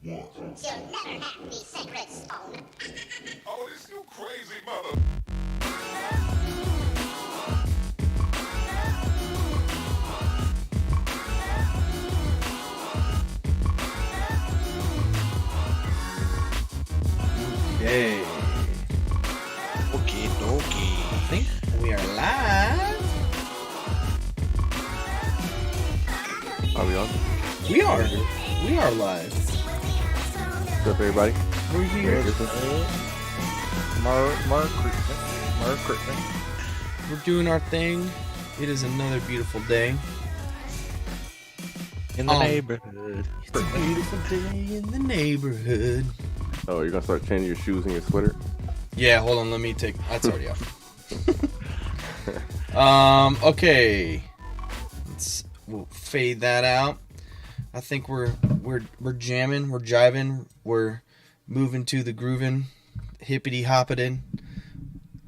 You'll never have the sacred stone. Oh, this you crazy mother. Okay. Okie dokie. I think we are live. Are we on? We are. We are live. What's up, everybody? We're here. Mark Christmas. We're doing our thing. It is another beautiful day. In the neighborhood. It's a beautiful day in the neighborhood. Oh, you're gonna start changing your shoes and your sweater? Yeah, hold on. Let me take. That's already off. Okay. We'll fade that out. I think we're jamming. We're jiving. We're moving to the grooving. Hippity hopping.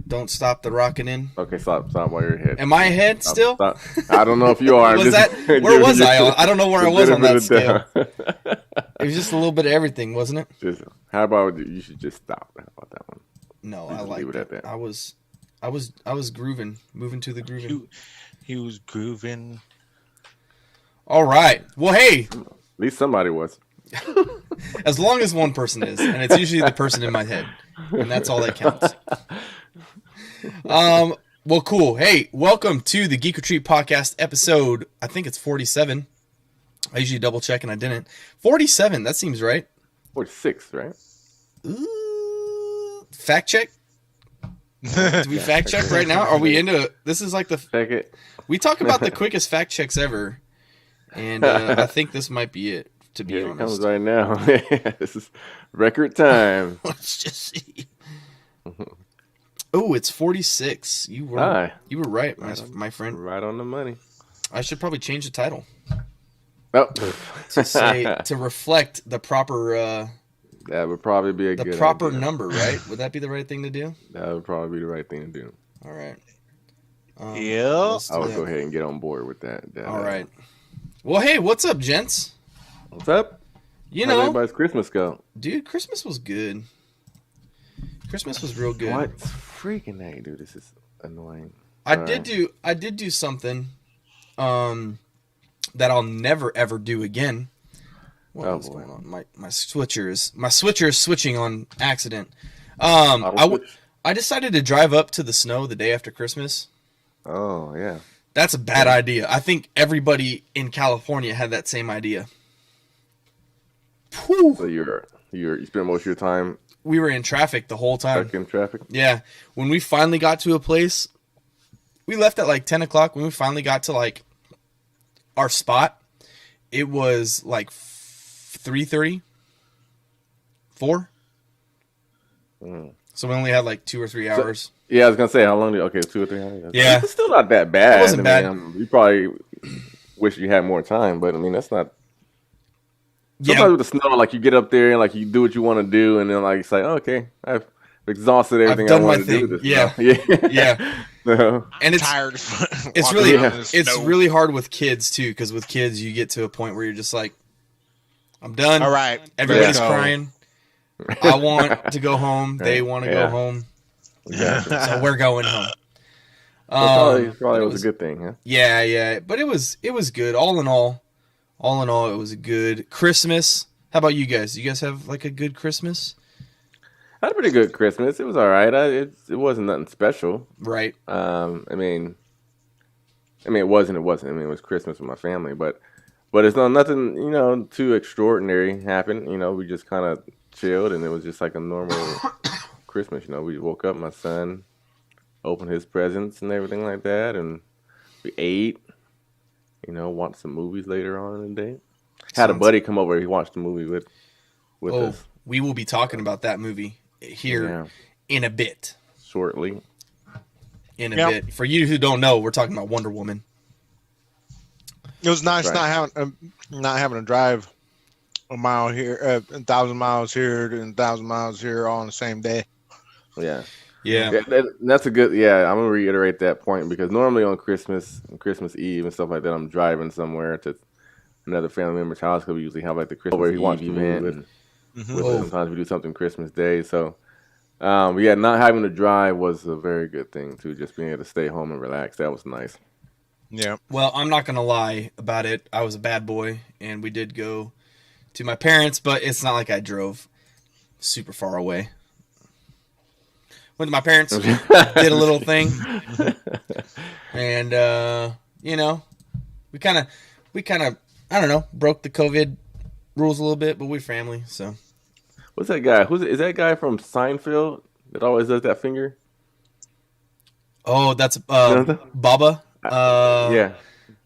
Don't stop the rocking in. Okay, stop while you're ahead. Am I ahead still? Stop. I don't know if you are. Was that? Where was I? I don't know where I was on that scale. It was just a little bit of everything, wasn't it? How about you should just stop? How about that one? No, You I just like leave it that. at that. I was grooving, moving to the grooving. He was grooving. All right. Well, hey, At least somebody was. as long as one person is, and it's usually the person in my head, and that's all that counts. Well, cool. Hey, welcome to the Geek Retreat podcast episode. I think it's 47. I usually double check and I didn't. 47. That seems right. 46, right? Ooh, fact check. Do we fact check right now? Are we into it? This is like Check it. we talk about the quickest fact checks ever, and I think this might be it. To be Here it comes honest, right now. This is record time. let's just see. Oh, it's 46. You were Hi. right, my friend. Right on the money. I should probably change the title Oh. to say to reflect the proper That would probably be a the good proper idea. number, right? Would that be the right thing to do? That would probably be the right thing to do. All right. Yeah. let's do I would that. go ahead and get on board with that. All right. Well, hey, what's up, gents? What's up? You How'd know, everybody's Christmas go? dude, Christmas was good. Christmas was real good. What freaking hey, dude? This is annoying. I did do something that I'll never ever do again. What is boy. going on? My switcher is switching on accident. I decided to drive up to the snow the day after Christmas. Oh yeah. That's a bad idea. I think everybody in California had that same idea. Whew. So you spent most of your time We were in traffic the whole time. stuck in traffic. Yeah. When we finally got to a place, we left at like 10 o'clock. When we finally got to like our spot, it was like 3:30, 4. So we only had like 2 or 3 hours. Yeah, I was gonna say how long? 2 or 3 hours. Yeah. It's still not that bad. It wasn't bad. You probably wish you had more time, but I mean that's not. Yeah. Sometimes with the snow, like you get up there and like you do what you want to do, and then like it's like, oh, okay, I've exhausted everything done I my want to do. thing. This Yeah. yeah, Yeah. So, And it's Tired. it's really walking around in the it's snow. really hard with kids too, because with kids you get to a point where you're just like, I'm done. All right. Everybody's let's go. crying. I want to go home. They want to go Yeah. home. exactly. So we're going home. Probably it was a good thing, huh? Yeah. But it was good. All in all, it was a good Christmas. How about you guys? You guys have like a good Christmas? I had a pretty good Christmas. It was all right. It wasn't nothing special. Right. I mean, it wasn't. I mean, it was Christmas with my family, but it's nothing, too extraordinary happened. We just kind of chilled, and it was just like a normal Christmas. We woke up, my son opened his presents and everything like that, and we ate. Watched some movies later on in the day. Had a buddy come over. He watched the movie with us We will be talking about that movie here in a bit. shortly. In a bit. For you who don't know, we're talking about Wonder Woman. It was nice Right. not having to drive a mile here, 1,000 miles here, and 1,000 miles here all on the same day. Yeah. Yeah. That's a good. Yeah, I'm gonna reiterate that point because normally on Christmas Eve and stuff like that, I'm driving somewhere to another family member's house because we usually have like the Christmas Where Eve you watch the event. movie With Oh. sometimes we do something Christmas Day. So, yeah, not having to drive was a very good thing too. Just being able to stay home and relax. That was nice. Yeah. Well, I'm not gonna lie about it. I was a bad boy, and we did go to my parents, but it's not like I drove super far away. Went to my parents, did a little thing, and we kind of, I don't know, broke the COVID rules a little bit, but we're family, so. What's that guy? Is that guy from Seinfeld that always does that finger? Oh, that's Baba. Yeah.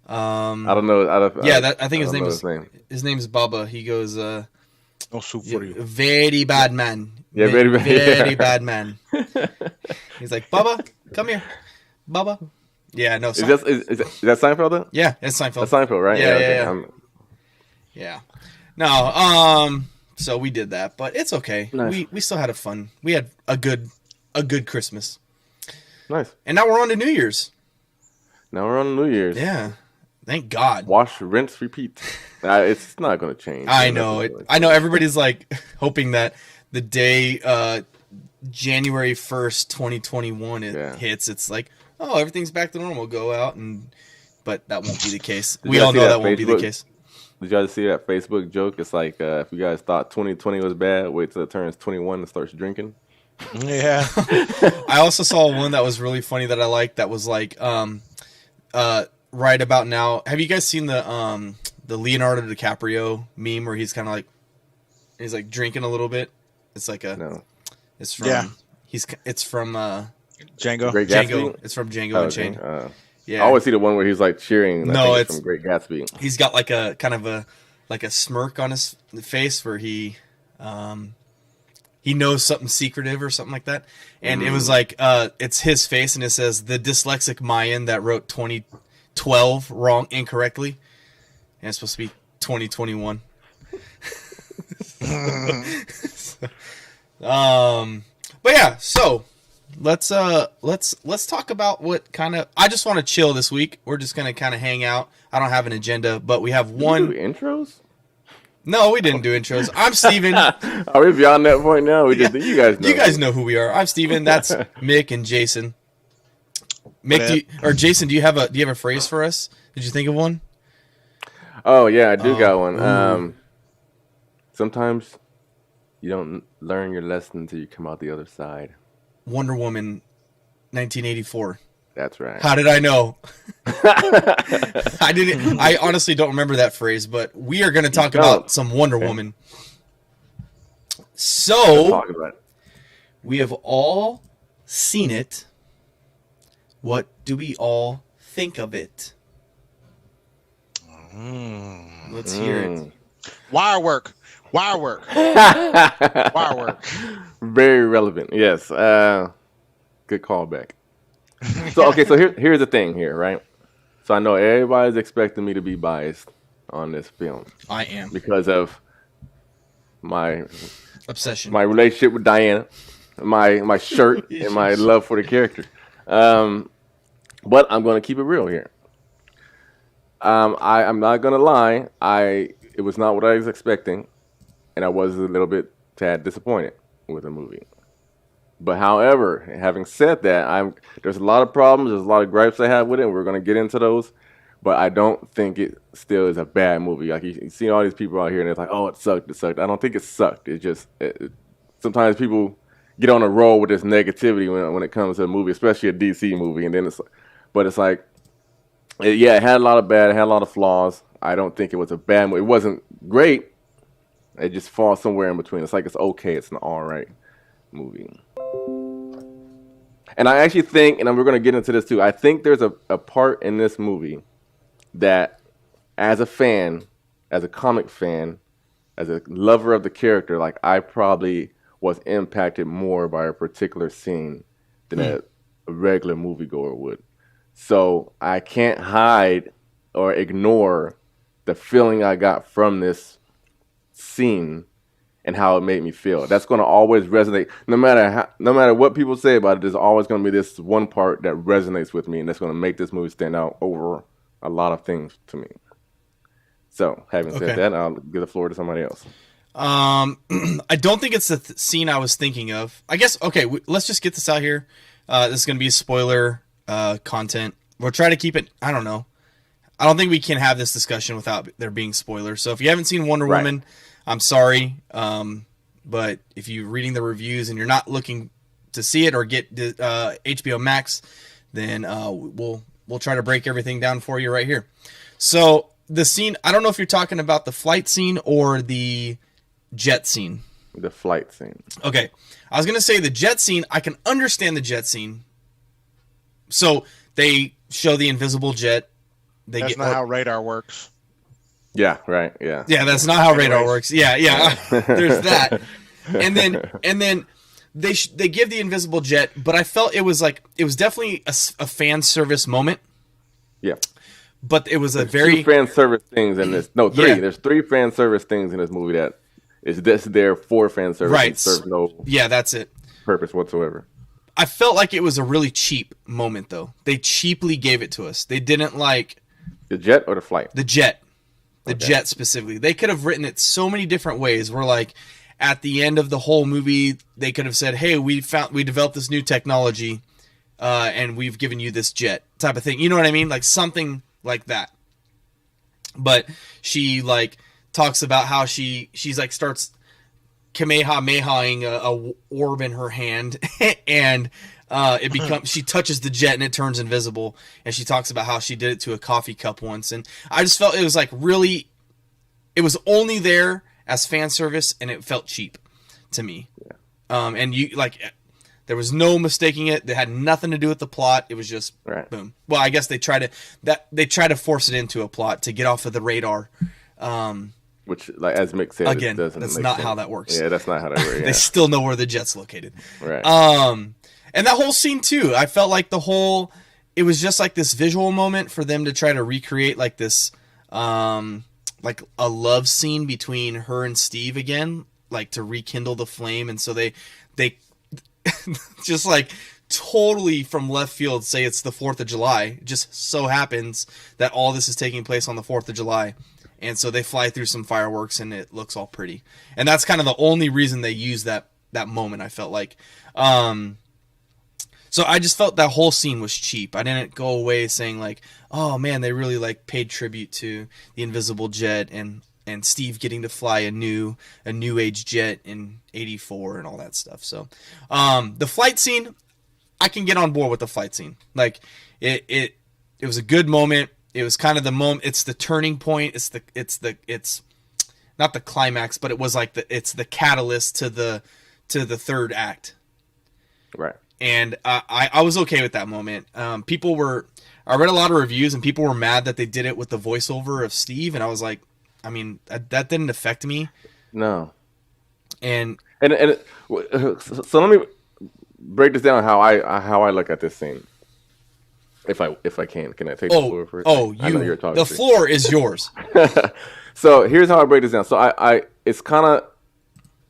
I don't know. I think I don't know his name is Baba. He goes, No soup for you. very bad man. Yeah, very bad. Very bad man. He's like, Baba, come here, Baba. Yeah, no. Is that Seinfeld though? Yeah, it's Seinfeld. That's Seinfeld, right? Yeah. Yeah. No. So we did that, but it's okay. Nice. We still had a fun. We had a good Christmas. Nice. And now we're on to New Year's. Now we're on New Year's. Yeah. Thank God. Wash, rinse, repeat. It's not going to change. I know it. I know everybody's like hoping that the day January 1st, 2021 hits, it's like, oh, everything's back to normal. Go out but that won't be the case. We all know that won't be the case. Did you guys see that Facebook joke? It's like, if you guys thought 2020 was bad, wait till it turns 21 and starts drinking. Yeah. I also saw one that was really funny that I liked. That was like, right about now. Have you guys seen the Leonardo DiCaprio meme where he's kind of like, he's like drinking a little bit? It's like No. It's from. Yeah. It's from Django. Great Django. Gatsby? It's from Django Unchained. Yeah. I always see the one where he's like cheering. No, it's from Great Gatsby. He's got like a kind of a smirk on his face where he knows something secretive or something like that. And it was like it's his face, and it says the dyslexic Mayan that wrote 2012 incorrectly, and it's supposed to be 2021. But yeah, so let's talk about what kind of. I just want to chill this week. We're just gonna kind of hang out. I don't have an agenda, but we have one. Did you do intros? No, we didn't do intros. I'm Steven. Are we beyond that point now? You guys know. You guys know who we are. I'm Steven. That's Mick and Jason. Mick, Jason, do you have a phrase for us? Did you think of one? Oh yeah, I do got one. Sometimes you don't learn your lesson until you come out the other side. Wonder Woman, 1984. That's right. How did I know? I didn't. I honestly don't remember that phrase, but we are going to talk about some Wonder Woman. So, talk about it. We have all seen it. What do we all think of it? Let's hear it. Wire work. Very relevant. Yes. Good callback. So here's the thing here, right? So I know everybody's expecting me to be biased on this film. I am, because of my obsession, my relationship with Diana, my shirt, and my love for the character. But I'm going to keep it real here. I'm not going to lie. It was not what I was expecting, and I was a little bit tad disappointed with the movie. But however, having said that, there's a lot of problems, there's a lot of gripes I have with it, and we're going to get into those. But I don't think it still is a bad movie. Like you see all these people out here, and it's like, oh, it sucked. I don't think it sucked. It just sometimes people get on a roll with this negativity when it comes to a movie, especially a DC movie, and then it's like, it had a lot of bad, it had a lot of flaws. I don't think it was a bad movie. It wasn't great. It just falls somewhere in between. It's like it's okay. It's an all right movie. And I actually think, and we're going to get into this too, I think there's a part in this movie that as a fan, as a comic fan, as a lover of the character, like I probably was impacted more by a particular scene than a regular moviegoer would. So I can't hide or ignore the feeling I got from this scene and how it made me feel. That's going to always resonate. No matter what people say about it, there's always going to be this one part that resonates with me, and that's going to make this movie stand out over a lot of things to me. So, having said that, I'll give the floor to somebody else. I don't think it's the scene I was thinking of. I guess, okay, let's just get this out here. This is going to be spoiler content. We'll try to keep it, I don't know. I don't think we can have this discussion without there being spoilers. So if you haven't seen Wonder Woman, I'm sorry. But if you're reading the reviews and you're not looking to see it or get HBO Max, then we'll try to break everything down for you right here. So the scene, I don't know if you're talking about the flight scene or the jet scene. The flight scene. Okay. I was going to say the jet scene. I can understand the jet scene. So they show the invisible jet. That's not how radar works. Yeah, right. Yeah. Yeah, that's not how radar works. Yeah. There's that. And then they give the invisible jet, but I felt it was definitely a fan service moment. Yeah. But it was There's very two fan service things in this. No, three. Yeah. There's 3 fan service things in this movie that is this there for fan service. Right. And serve no that's it. purpose whatsoever. I felt like it was a really cheap moment, though. They cheaply gave it to us. They didn't like The jet or the flight? the jet. The jet specifically. They could have written it so many different ways. Where like at the end of the whole movie, they could have said, "Hey, we developed this new technology, and we've given you this jet," type of thing. You know what I mean? Like something like that. But she like talks about how she's like starts kamehamehaing a orb in her hand, and it becomes she touches the jet and it turns invisible. And she talks about how she did it to a coffee cup once, and I just felt it was like really, it was only there as fan service, and it felt cheap to me. Yeah. And you like, there was no mistaking it. It had nothing to do with the plot. It was just boom. Well, I guess they try to force it into a plot to get off of the radar. Which, like as Mick said, again, it doesn't that's make not sense. how that works. Yeah, that's not how that works. They still know where the jet's located. Right. And that whole scene too, I felt like it was just like this visual moment for them to try to recreate like this, like a love scene between her and Steve again, like to rekindle the flame. And so they just like totally from left field say it's the 4th of July. It just so happens that all this is taking place on the 4th of July. And so they fly through some fireworks and it looks all pretty. And that's kind of the only reason they use that moment, I felt like. So I just felt that whole scene was cheap. I didn't go away saying like, oh man, they really like paid tribute to the invisible jet and Steve getting to fly a new age jet in '84 and all that stuff. So the flight scene, I can get on board with the flight scene. Like it was a good moment. It was kind of the moment. It's the turning point. It's not the climax, but it was like it's the catalyst to the third act. Right. And I was okay with that moment. I read a lot of reviews and people were mad that they did it with the voiceover of Steve, and I was like, I mean, that didn't affect me. No. And so let me break this down how I look at this scene. If I can I take the floor for it? I know you're talking. The floor is yours. So here's how I break this down. So I it's kind of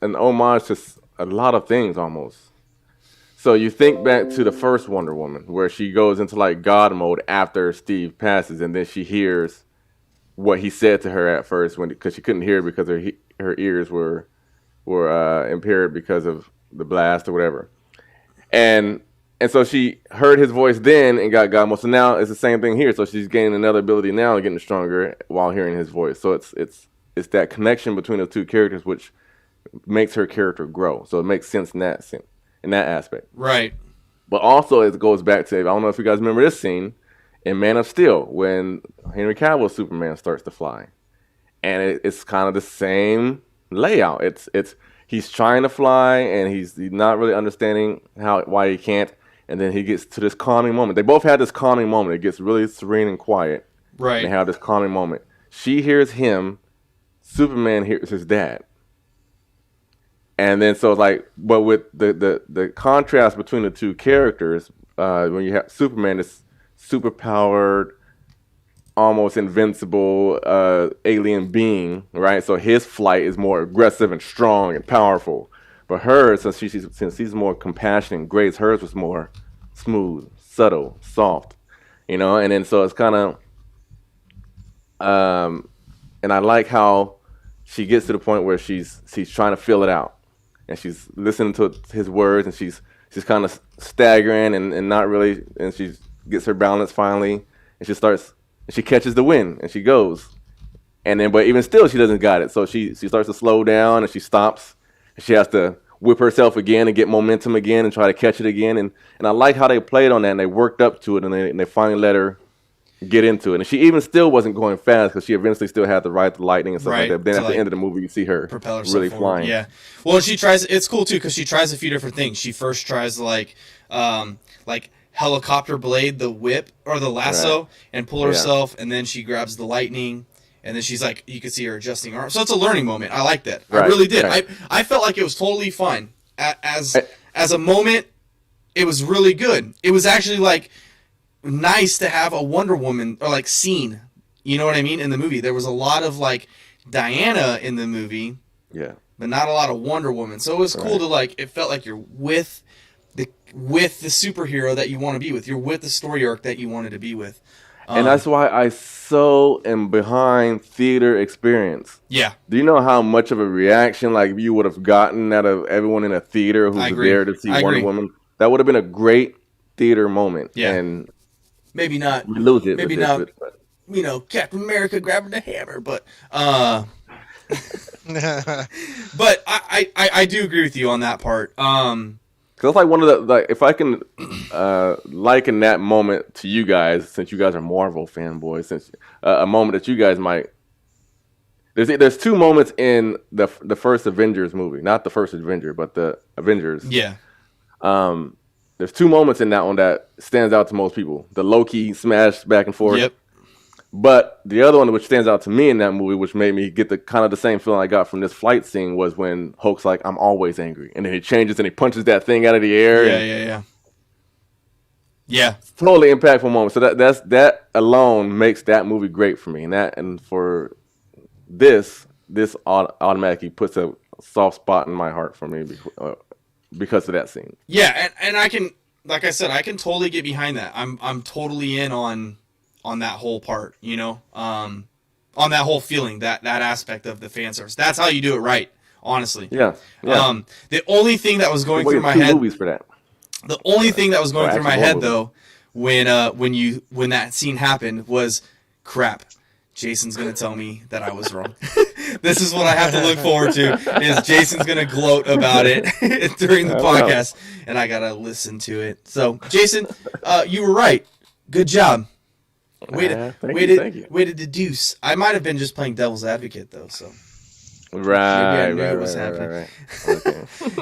an homage to a lot of things almost. So you think back to the first Wonder Woman, where she goes into like God mode after Steve passes, and then she hears what he said to her at first, because she couldn't hear because her ears were impaired because of the blast or whatever, and so she heard his voice then and got God mode. So now it's the same thing here. So she's gaining another ability now and getting stronger while hearing his voice. So it's that connection between the two characters which makes her character grow. So it makes sense in that aspect. Right. But also it goes back to, I don't know if you guys remember this scene in Man of Steel when Henry Cavill's Superman starts to fly. And it's kind of the same layout. He's trying to fly and he's not really understanding why he can't. And then he gets to this calming moment. They both had this calming moment. It gets really serene and quiet. Right. And they have this calming moment. She hears him. Superman hears his dad. And then so like, but with the contrast between the two characters, when you have Superman, this super powered, almost invincible alien being, right? So his flight is more aggressive and strong and powerful. But hers, since she's more compassionate and grace, hers was more smooth, subtle, soft, And then so it's kind of, and I like how she gets to the point where she's trying to fill it out, and she's listening to his words, and she's kind of staggering and not really, and she gets her balance finally, and she catches the wind, and she goes, and then but even still she doesn't got it, so she starts to slow down, and she stops, and she has to whip herself again and get momentum again and try to catch it again, and I like how they played on that, and they worked up to it, and they finally let her get into it, and she even still wasn't going fast because she eventually still had to ride the lightning and stuff like that. But then at the end of the movie, you see her really flying. Yeah, well, she tries. It's cool too because she tries a few different things. She first tries like helicopter blade the whip or the lasso and pull herself, and then she grabs the lightning, and then she's like, you can see her adjusting her arm. So it's a learning moment. I like that. I really did. I felt like it was totally fine as a moment. It was really good. It was actually like nice to have a Wonder Woman or like scene, you know what I mean, in the movie. There was a lot of like Diana in the movie, but not a lot of Wonder Woman. So it was cool to like, it felt like you're with the superhero that you want to be with. You're with the story arc that you wanted to be with. And that's why I so am behind theater experience. Yeah. Do you know how much of a reaction like you would have gotten out of everyone in a theater who's there to see Wonder Woman? That would have been a great theater moment. Yeah. And maybe not. We lose it. Maybe not. You know, Captain America grabbing the hammer, but but I do agree with you on that part. Because it's like one of the, like, if I can liken that moment to you guys, since you guys are Marvel fanboys, since a moment that you guys might. There's two moments in the first Avengers movie, not the first Avenger, but the Avengers. Yeah. There's two moments in that one that stands out to most people. The Loki smash back and forth. Yep. But the other one which stands out to me in that movie, which made me get the kind of the same feeling I got from this flight scene, was when Hulk's like, "I'm always angry," and then he changes and he punches that thing out of the air. Yeah. Totally impactful moment. So that alone makes that movie great for me, and for this automatically puts a soft spot in my heart for me because of that scene. Yeah, and I can, like I said, I can totally get behind that. I'm totally in on that whole part, you know, on that whole feeling, that aspect of the fan service. That's how you do it right, honestly. Yeah. The only thing that was going through my head, movies for that. The only thing that was going through my head though, when that scene happened was, crap, Jason's gonna tell me that I was wrong. This is what I have to look forward to, is Jason's gonna gloat about it during the podcast, and I gotta listen to it. So, Jason, you were right. Good job. Way to deduce. I might have been just playing devil's advocate though, so. Right. Okay.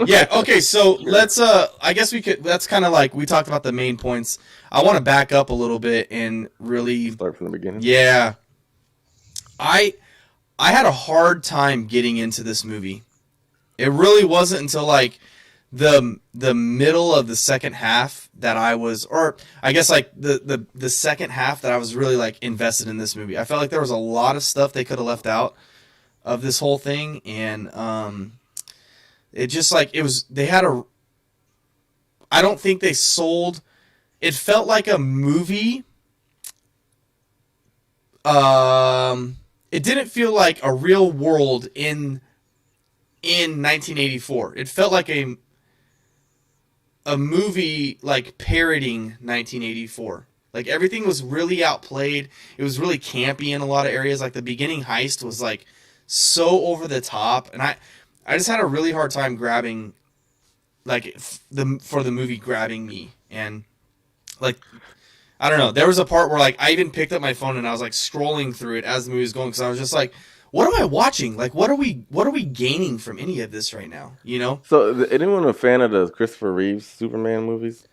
Yeah. Okay. So let's. I guess we could. That's kind of like we talked about the main points. I want to back up a little bit and really start from the beginning. Yeah. I had a hard time getting into this movie. It really wasn't until like the middle of the second half that I was, or I guess like the second half that I was really like invested in this movie. I felt like there was a lot of stuff they could have left out of this whole thing, and it just like it was. They had a. I don't think they sold. It felt like a movie. It didn't feel like a real world in 1984. It felt like a movie like parodying 1984. Like everything was really outplayed. It was really campy in a lot of areas. Like the beginning heist was like so over the top, and I just had a really hard time grabbing, like for the movie grabbing me, and like I don't know. There was a part where like I even picked up my phone and I was like scrolling through it as the movie was going, because I was just like, what am I watching? Like, what are we gaining from any of this right now? You know. So, anyone a fan of the Christopher Reeves Superman movies?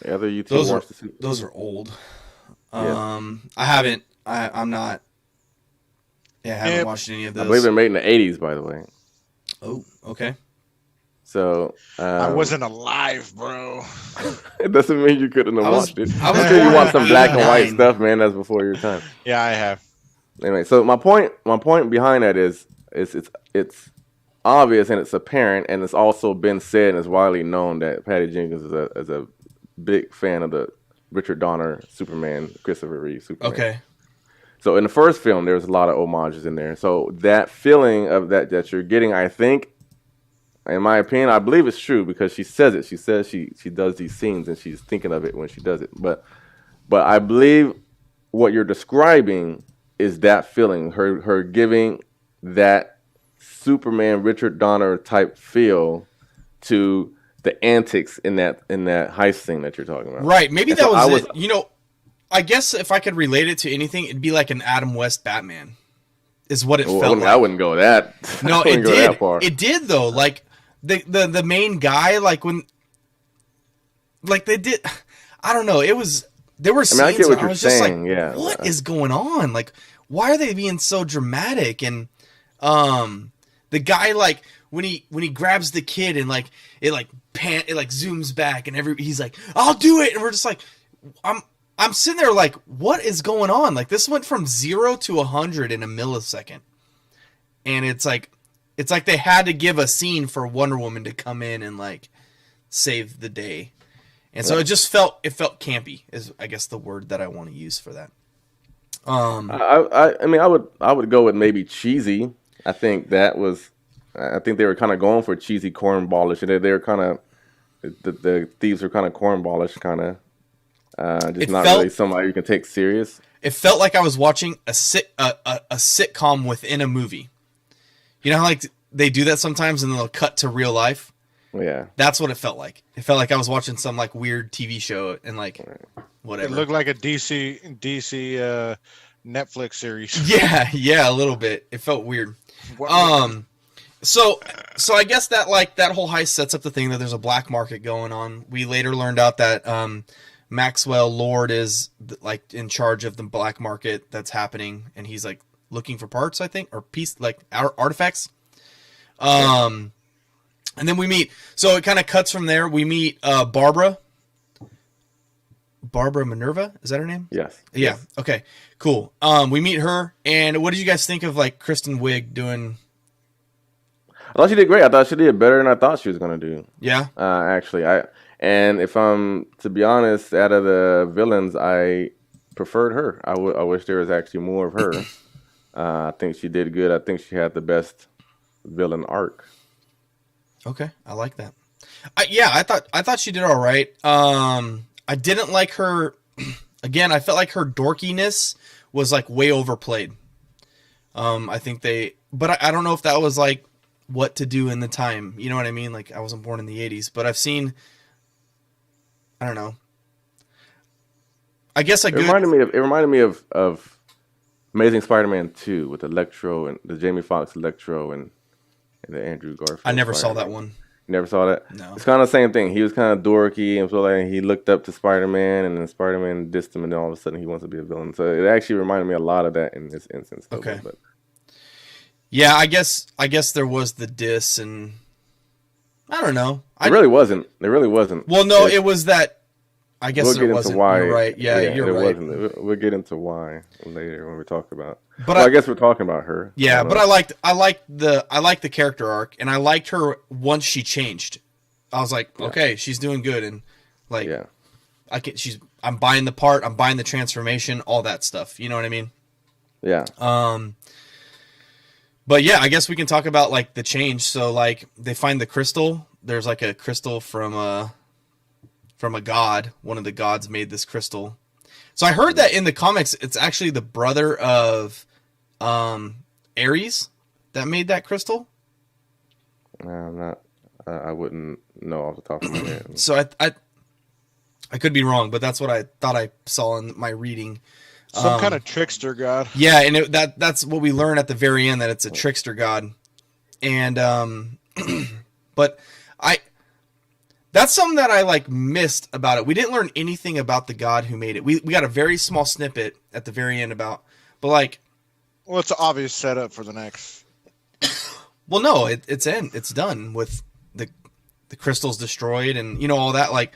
The other YouTube watched the Superman? Those are old. I haven't. I'm not. Yeah, I haven't watched any of those. I believe they're made in the 80s, by the way. Oh, okay. So I wasn't alive, bro. It doesn't mean you couldn't have watched it. I was sure you watched some black and white stuff, man. That's before your time. Yeah, I have. Anyway, so my point behind that is it's obvious and it's apparent, and it's also been said and it's widely known that Patty Jenkins is a big fan of the Richard Donner Superman, Christopher Reeve Superman. Okay. So in the first film, there's a lot of homages in there. So that feeling of that you're getting, I think, in my opinion, I believe it's true because she says it. She says she does these scenes and she's thinking of it when she does it. But I believe what you're describing is that feeling, her giving that Superman Richard Donner type feel to the antics in that heist scene that you're talking about. Right. Maybe And that so was it. You know, I guess if I could relate it to anything, it'd be like an Adam West Batman. Is what it felt like. I wouldn't go that. No, it did. That far. It did though. Like the main guy, like when, like they did. I don't know. It was there were scenes I get what where I you're was just like, saying. Yeah. what is going on? Like, why are they being so dramatic? And the guy, like when he grabs the kid and like it like zooms back and he's like, I'll do it, and we're just like, I'm sitting there like, what is going on? Like, this went from 0 to 100 in a millisecond. And it's like they had to give a scene for Wonder Woman to come in and like save the day. And so it just felt campy is I guess the word that I want to use for that. I mean I would go with maybe cheesy. I think they were kind of going for cheesy cornballish. They were kind of the thieves were kind of cornballish kind of. Just not really somebody you can take serious. It felt like I was watching a sitcom within a movie. You know how like they do that sometimes and they'll cut to real life? Yeah. That's what it felt like. It felt like I was watching some like weird TV show and like whatever. It looked like a DC Netflix series. Yeah, a little bit. It felt weird. So I guess that like that whole heist sets up the thing that there's a black market going on. We later learned out that Maxwell Lord is like in charge of the black market that's happening, and he's like looking for parts, I think, or piece like artifacts. And then we meet. So it kind of cuts from there. We meet Barbara Minerva. Is that her name? Yes. Yeah. Yes. Okay. Cool. We meet her, and what did you guys think of like Kristen Wiig doing? I thought she did great. I thought she did better than I thought she was gonna do. Yeah. Actually, and if I'm to be honest, out of the villains, I preferred her. I wish there was actually more of her. I think she did good. I think she had the best villain arc. Okay, I like that. I thought she did all right. I didn't like her. Again, I felt like her dorkiness was like way overplayed. I think but I don't know if that was like what to do in the time. You know what I mean? Like I wasn't born in the 80s, but I've seen. I don't know. I guess it reminded me of Amazing Spider-Man 2 with Electro and the Jamie Foxx Electro and the Andrew Garfield. I never saw Spider-Man. that one. You never saw that? No. It's kind of the same thing. He was kind of dorky and so like he looked up to Spider-Man and then Spider-Man dissed him and then all of a sudden he wants to be a villain. So it actually reminded me a lot of that in this instance. Though, okay. But yeah, I guess there was the diss and I don't know. It really wasn't. Well, no, it was that. I guess we'll it wasn't. Why, you're right. Yeah, you're right. We'll get into why later when we talk about. But I guess we're talking about her. Yeah, but I liked the character arc, and I liked her once she changed. I was like, okay, she's doing good, and like, I'm buying the part, I'm buying the transformation, all that stuff. You know what I mean? Yeah. But yeah, I guess we can talk about like the change. So like they find the crystal. There's like a crystal from a god. One of the gods made this crystal. So I heard that in the comics, it's actually the brother of Ares that made that crystal. I'm not. I wouldn't know off the top of my head. So I could be wrong, but that's what I thought I saw in my reading. Some kind of trickster god. Yeah, and that's what we learn at the very end, that it's a trickster god. And but that's something that I like missed about it. We didn't learn anything about the god who made it. We got a very small snippet at the very end but like, well, it's an obvious setup for the next. Well, no, it's done with the crystals destroyed and all that. Like,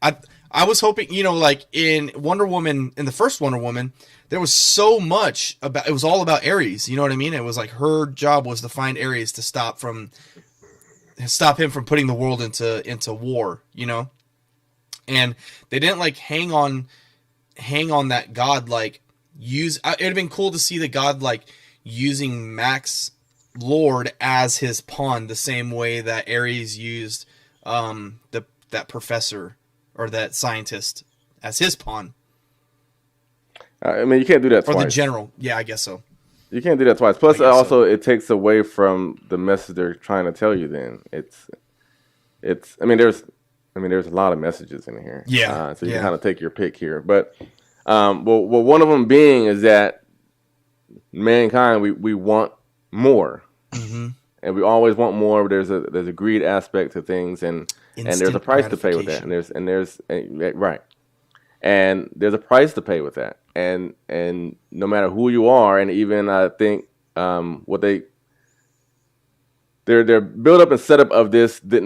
I was hoping, like in Wonder Woman, in the first Wonder Woman, there was so much about, it was all about Ares. You know what I mean? It was like her job was to find Ares to stop him from putting the world into war, and they didn't like hang on that god like use. It would have been cool to see the god like using Max Lord as his pawn, the same way that Ares used that professor or that scientist as his pawn. I mean, you can't do that twice. Or the general. Yeah, I guess so. You can't do that twice. Plus, also, it takes away from the message they're trying to tell you. Then it's. I mean, there's a lot of messages in here. Yeah. So you can kind of take your pick here, but well, one of them being is that mankind we want more, and we always want more. There's a greed aspect to things, and there's a price to pay with that. And there's right, and there's a price to pay with that. And no matter who you are, and even I think what their build up and setup of this I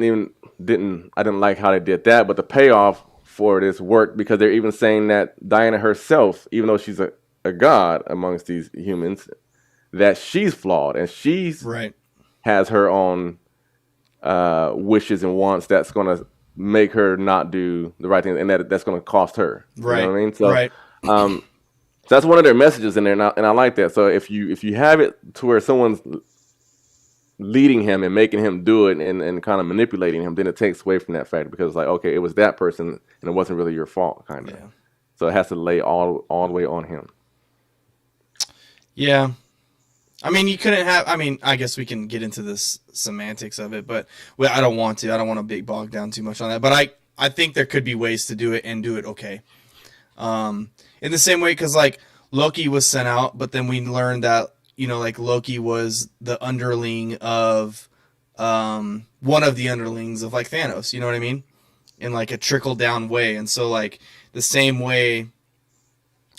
didn't like how they did that, but the payoff for this worked because they're even saying that Diana herself, even though she's a god amongst these humans, that she's flawed and she's has her own wishes and wants that's going to make her not do the right thing, and that's going to cost her. Right. You know what I mean? So, so that's one of their messages in there, and I like that. So if you have it to where someone's leading him and making him do it and kind of manipulating him, then it takes away from that factor because it's like, okay, it was that person and it wasn't really your fault, kind of. Yeah. So it has to lay all the way on him. Yeah. I mean, you couldn't have. I mean, I guess we can get into this semantics of it, but I don't want to. I don't want to big bog down too much on that. But I think there could be ways to do it and do it okay. In the same way, because like Loki was sent out, but then we learned that like Loki was the underling of one of the underlings of like Thanos. You know what I mean? In like a trickle down way, and so like the same way.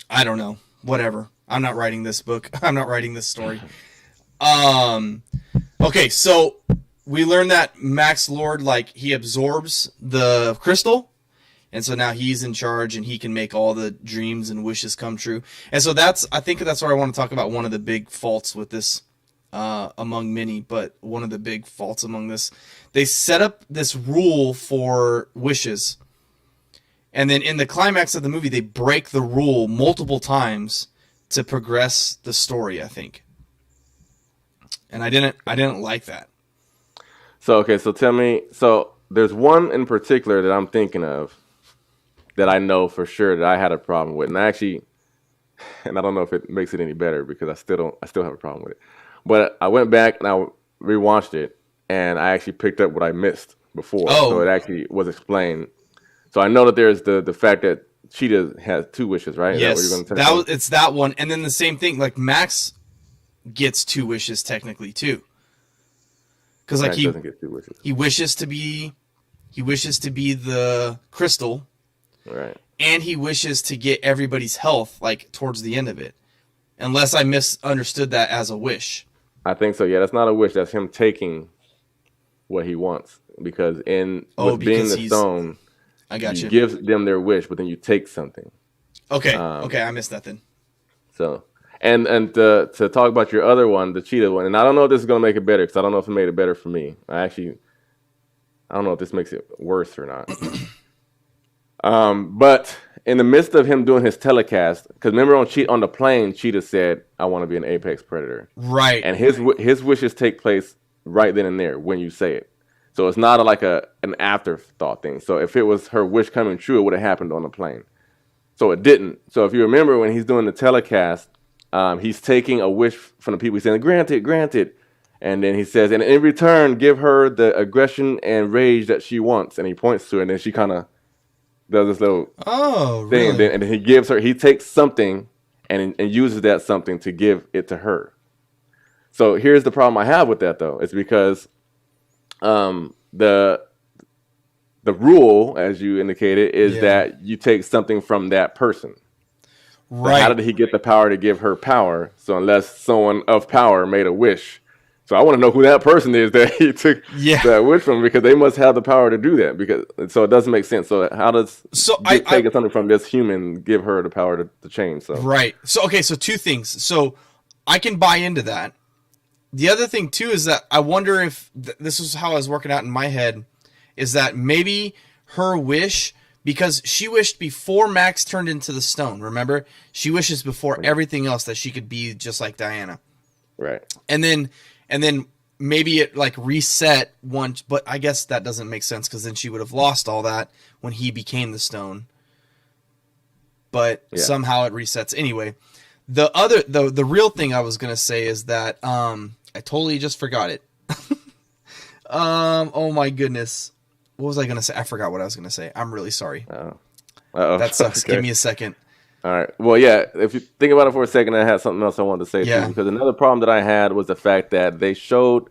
I don't know. Whatever. I'm not writing this book. I'm not writing this story. Okay, so we learned that Max Lord, like, he absorbs the crystal, and so now he's in charge, and he can make all the dreams and wishes come true. And so I think that's where I want to talk about one of the big faults with this, among many, but one of the big faults among this. They set up this rule for wishes, and then in the climax of the movie, they break the rule multiple times to progress the story, I think. And I didn't like that. So okay, so tell me, so there's one in particular that I'm thinking of that I know for sure that I had a problem with. And I don't know if it makes it any better because I still have a problem with it. But I went back and I rewatched it and I actually picked up what I missed before. Oh. So it actually was explained. So I know that there's the fact that Cheetah has two wishes, right? Yes, Is that what you're gonna say? it's that one, and then the same thing. Like Max gets two wishes technically too, because like Max doesn't get two wishes. He wishes to be the crystal, right? And he wishes to get everybody's health like towards the end of it, unless I misunderstood that as a wish. I think so. Yeah, that's not a wish. That's him taking what he wants because being the stone. I got you. Give them their wish, but then you take something. Okay. Okay, I missed that then. So, and to talk about your other one, the cheetah one, and I don't know if this is going to make it better because I don't know if it made it better for me. I don't know if this makes it worse or not. But in the midst of him doing his telecast, because remember on the plane, Cheetah said, "I want to be an apex predator." Right. And his wishes take place right then and there when you say it. So it's not an afterthought thing. So if it was her wish coming true, it would have happened on the plane. So it didn't. So if you remember when he's doing the telecast, he's taking a wish from the people. He's saying, granted. And then he says, and in return, give her the aggression and rage that she wants. And he points to her, and then she kind of does this little thing. Really? And then he takes something and uses that something to give it to her. So here's the problem I have with that, though. It's because the rule, as you indicated, is that you take something from that person. Right. So how did he get the power to give her power? So unless someone of power made a wish. So I want to know who that person is that he took that wish from, because they must have the power to do that. So it doesn't make sense. So how does taking something from this human give her the power to change? So right. So so two things. So I can buy into that. The other thing, too, is that I wonder if this is how I was working out in my head, is that maybe her wish because she wished before Max turned into the stone. Remember, she wishes before everything else that she could be just like Diana. Right. And then maybe it like reset once, but I guess that doesn't make sense because then she would have lost all that when he became the stone. But somehow it resets anyway. The real thing I was gonna say is that I totally just forgot it. Oh my goodness. What was I going to say? I forgot what I was going to say. I'm really sorry. Uh-oh. That sucks. Okay. Give me a second. All right. Well, yeah, if you think about it for a second, I had something else I wanted to say too. Because another problem that I had was the fact that they showed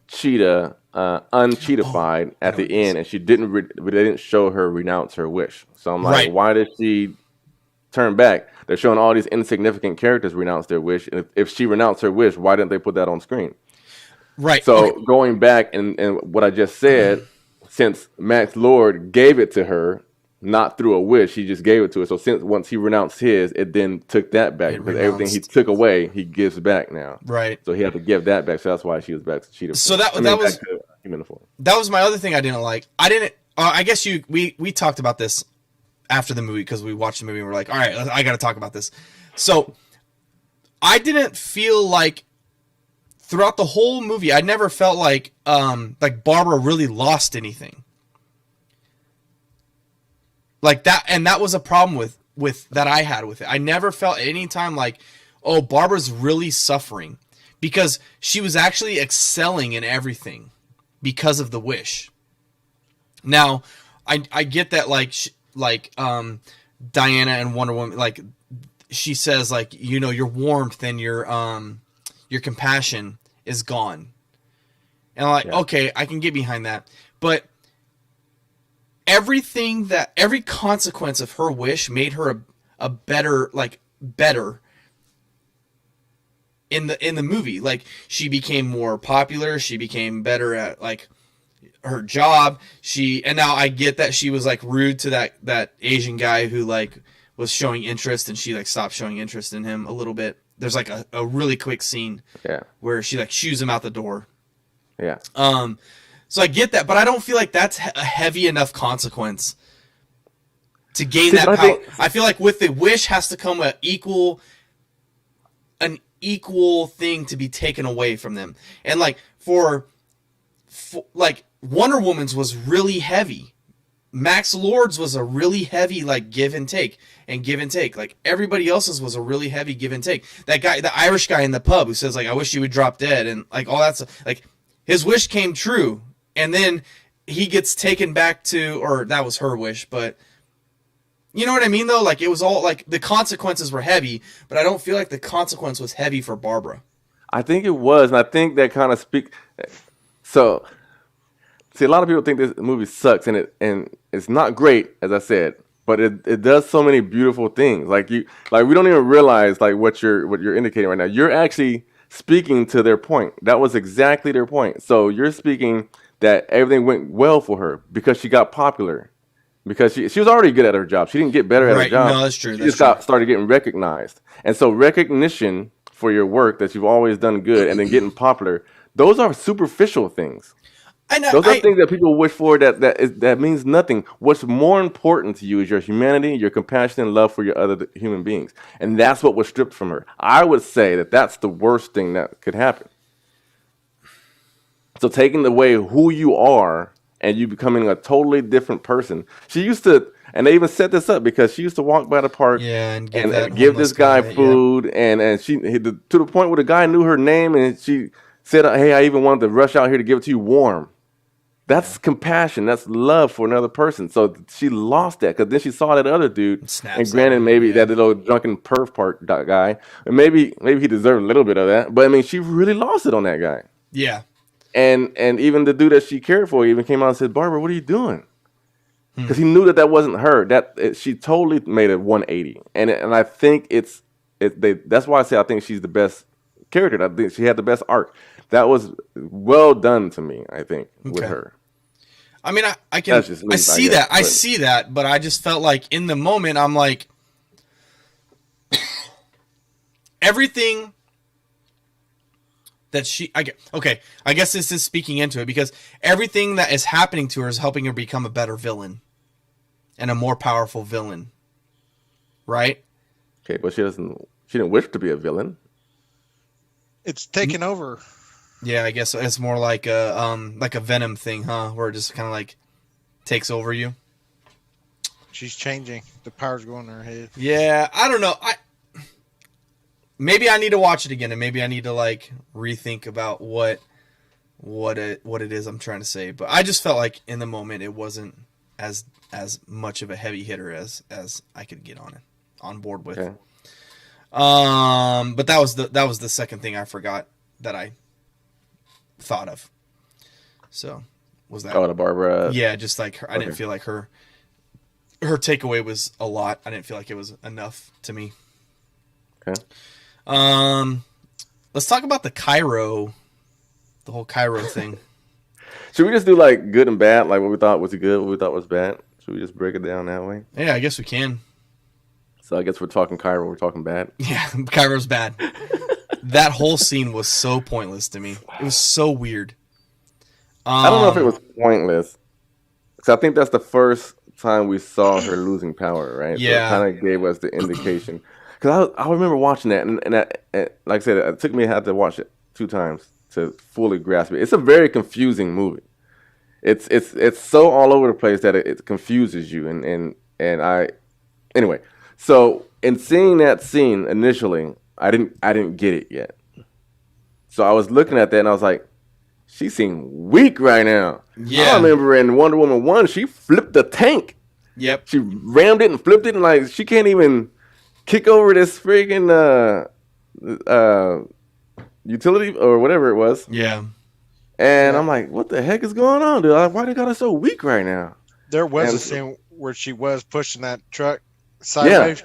Cheetah uncheetified at the end, and she didn't. They didn't show her renounce her wish. So I'm like, why did she turn back? They're showing all these insignificant characters renounce their wish, and if she renounced her wish, why didn't they put that on screen? Right. So going back and what I just said, since Max Lord gave it to her, not through a wish, he just gave it to her. So since once he renounced his, it then took that back because everything he took away, he gives back now. Right. So he had to give that back. So that's why she was back to cheetah. So that was human form. That was my other thing I didn't like. I guess we talked about this after the movie because we watched the movie and we're like, all right, I got to talk about this. So I didn't feel like throughout the whole movie, I never felt like Barbara really lost anything. Like that, and that was a problem with that I had with it. I never felt any time like, oh, Barbara's really suffering because she was actually excelling in everything because of the wish. Now, I get that Diana and Wonder Woman, like she says, like, you know, your warmth and your compassion is gone. And I'm like, okay, I can get behind that. But every consequence of her wish made her a better in the movie. Like, she became more popular, she became better at like her job. And now I get that she was like rude to that Asian guy who like was showing interest, and she like stopped showing interest in him a little bit. There's like a really quick scene where she like shoos him out the door. Yeah. So I get that, but I don't feel like that's a heavy enough consequence to gain that power. I feel like with the wish has to come an equal thing to be taken away from them. And like for like Wonder Woman's was really heavy. Max Lord's was a really heavy like give and take. Like everybody else's was a really heavy give and take. That guy, the Irish guy in the pub who says like, I wish you would drop dead, and like all that stuff. Like his wish came true, and then he gets taken back to, or that was her wish, but you know what I mean though? Like it was all like the consequences were heavy, but I don't feel like the consequence was heavy for Barbara. I think it was, and I think that kind of so see, a lot of people think this movie sucks, and it's not great, as I said, but it does so many beautiful things. Like we don't even realize like what you're indicating right now. You're actually speaking to their point. That was exactly their point. So you're speaking that everything went well for her because she got popular, because she was already good at her job. She didn't get better at her job. No, that's true. She just started getting recognized, and so recognition for your work that you've always done good, and then getting popular. Those are superficial things. Those are things that people wish for that means nothing. What's more important to you is your humanity, your compassion, and love for your other human beings. And that's what was stripped from her. I would say that that's the worst thing that could happen. So taking away who you are and you becoming a totally different person. She used to, and they even set this up because she used to walk by the park and give this guy food. And she to the point where the guy knew her name, and she said, hey, I even wanted to rush out here to give it to you warm. That's compassion. That's love for another person. So she lost that because then she saw that other dude. And granted, maybe that little drunken perv part guy, and maybe he deserved a little bit of that. But I mean, she really lost it on that guy. Yeah. And even the dude that she cared for even came out and said, "Barbara, what are you doing?" Because he knew that wasn't her. She totally made a 180. And I think that's why I say I think she's the best character. I think she had the best arc. That was well done to me, I think, with her. I mean, I see that, but I just felt like in the moment, I'm like, everything that I guess this is speaking into it, because everything that is happening to her is helping her become a better villain. and a more powerful villain, right? Okay, but she didn't wish to be a villain. It's taken over. Yeah, I guess it's more like a Venom thing, huh? Where it just kind of like takes over you. She's changing. The power's going in her head. Yeah, I don't know. Maybe I need to watch it again, and maybe I need to like rethink about what it is I'm trying to say. But I just felt like in the moment it wasn't as much of a heavy hitter as I could get on board with. Okay. But that was the second thing I forgot that I thought of. So was that? Oh, the Barbara. Yeah, just like her, I didn't feel like her takeaway was a lot. I didn't feel like it was enough to me. Okay. Let's talk about the whole Cairo thing. Should we just do like good and bad, like what we thought was good, what we thought was bad? Should we just break it down that way? Yeah, I guess we can. So I guess we're talking Cairo, we're talking bad. Yeah, Cairo's bad. That whole scene was so pointless to me. It was so weird. I don't know if it was pointless, because I think that's the first time we saw her losing power, right? Yeah. So it kind of gave us the indication. Because I remember watching that, and like I said, it took me, I had to watch it 2 times to fully grasp it. It's a very confusing movie. It's so all over the place that it confuses you, and I anyway. So in seeing that scene initially, I didn't get it yet. So I was looking at that and I was like, she seemed weak right now. Yeah. I remember in Wonder Woman 1, she flipped the tank. Yep. She rammed it and flipped it, and like she can't even kick over this freaking utility or whatever it was. Yeah. And I'm like, what the heck is going on, dude? Why they got her so weak right now? There was a scene where she was pushing that truck sideways,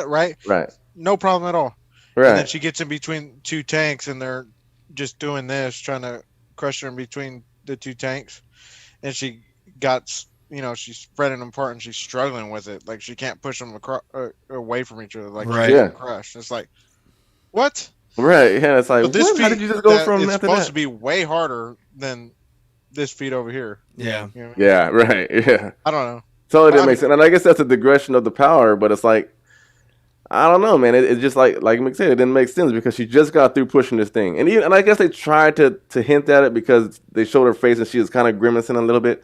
right? Right. No problem at all. Right. And then she gets in between 2 tanks, and they're just doing this, trying to crush her in between the 2 tanks. And she got, she's spreading them apart, and she's struggling with it. Like, she can't push them away from each other. Like, right. Yeah. Crush. It's like, what? Right. Yeah. It's like, But this what? How did you just go from it's after supposed that? to be way harder than this feat over here. Yeah. You know? Yeah. Right. Yeah. I don't know. Totally didn't make sense. And I guess that's a digression of the power, but it's like, I don't know, man. It's just like Mick said, it didn't make sense because she just got through pushing this thing, and I guess they tried to hint at it because they showed her face and she was kind of grimacing a little bit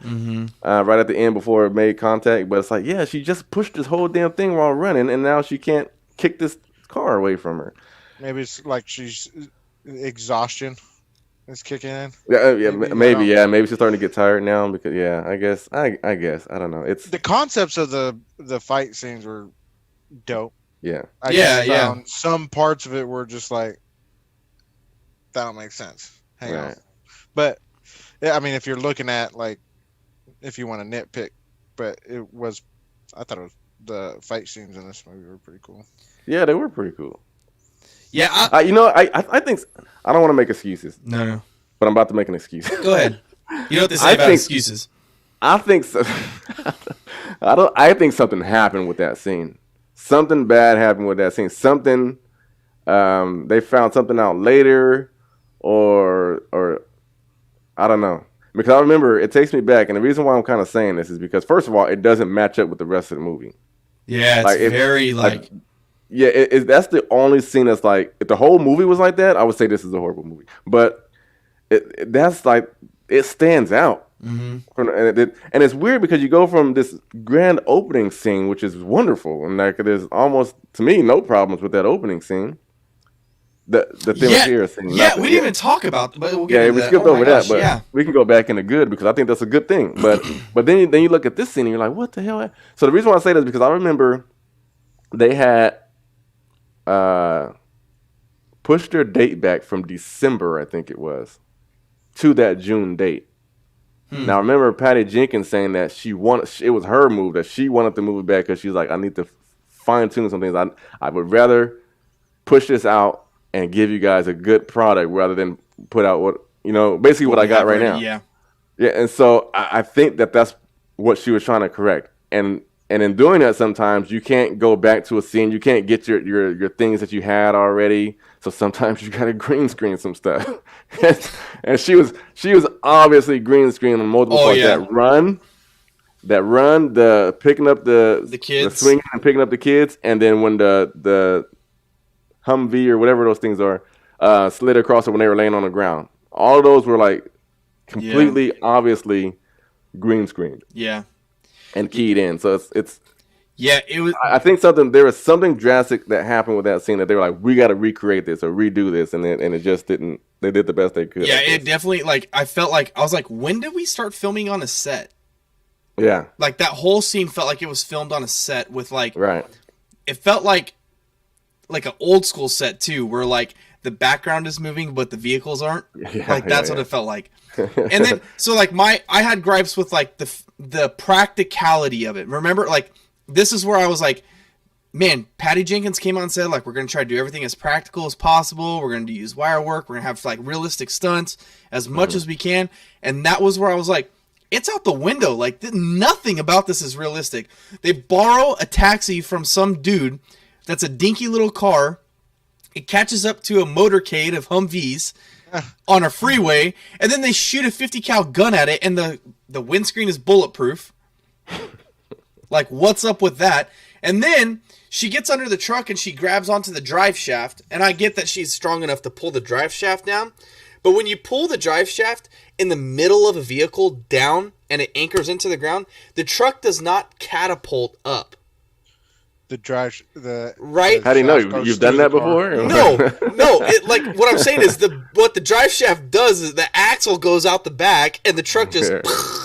right at the end before it made contact. But it's like, yeah, she just pushed this whole damn thing while running, and now she can't kick this car away from her. Maybe it's like she's exhaustion is kicking in. Yeah, maybe. Yeah, maybe she's starting to get tired now because I guess I don't know. It's the concepts of the fight scenes were dope. Yeah. I just found some parts of it were just like, that don't make sense. Hang on. But, I mean, if you're looking at, like, if you want to nitpick, but I thought the fight scenes in this movie were pretty cool. Yeah, they were pretty cool. Yeah. I think, I don't want to make excuses. No. But I'm about to make an excuse. Go ahead. You know what they say about excuses. I think so. I think something happened with that scene. Something bad happened with that scene. Something they found something out later, or I don't know. Because I remember it takes me back, and the reason why I'm kind of saying this is because first of all, it doesn't match up with the rest of the movie. Yeah, it's very that's the only scene that's like, if the whole movie was like that, I would say this is a horrible movie. But that's like, it stands out. Mm-hmm. And it's weird because you go from this grand opening scene, which is wonderful, and like there's almost, to me, no problems with that opening scene. The Themyscira scene. Yeah, we didn't even talk about. But we'll get into we that. skipped over that, but yeah. We can go back into good because I think that's a good thing. But then you look at this scene and you're like, what the hell? So the reason why I say that is because I remember they had pushed their date back from December, I think it was, to that June date. Now, I remember Patty Jenkins saying that it was her move, that she wanted to move it back because she's like, I need to fine tune some things. I would rather push this out and give you guys a good product rather than put out basically what I got right now. Yeah. Yeah. And so I think that's what she was trying to correct. And in doing that, sometimes you can't go back to a scene. You can't get your things that you had already. So sometimes you got to green screen some stuff. And she was obviously green screening multiple parts. That run that run, picking up the kids, the swinging and picking up the kids, and then when the Humvee or whatever those things are slid across it when they were laying on the ground. All of those were like completely obviously green screened. Yeah. And keyed in. So it's yeah, it was. I think there was something drastic that happened with that scene that they were like, we got to recreate this or redo this, and it just didn't. They did the best they could. Yeah, it definitely I felt like I was like, when did we start filming on a set? Yeah, like that whole scene felt like it was filmed on a set with right. It felt like an old school set too, where like the background is moving but the vehicles aren't. Yeah, that's what it felt like. And then so like I had gripes with like the practicality of it. Remember, like this is where I was like, man, Patty Jenkins came on and said like we're gonna try to do everything as practical as possible. We're gonna use wire work. We're gonna have like realistic stunts as much as we can. And that was where I was like, it's out the window. Like nothing about this is realistic. They borrow a taxi from some dude that's a dinky little car. It catches up to a motorcade of Humvees on a freeway, and then they shoot a 50 cal gun at it, and the windscreen is bulletproof. Like, what's up with that? And then she gets under the truck and she grabs onto the drive shaft, and I get that she's strong enough to pull the drive shaft down, but when you pull the drive shaft in the middle of a vehicle down and it anchors into the ground, the truck does not catapult up. Right? How do you know? You've done that before? No. Like what I'm saying is what the drive shaft does is the axle goes out the back and the truck just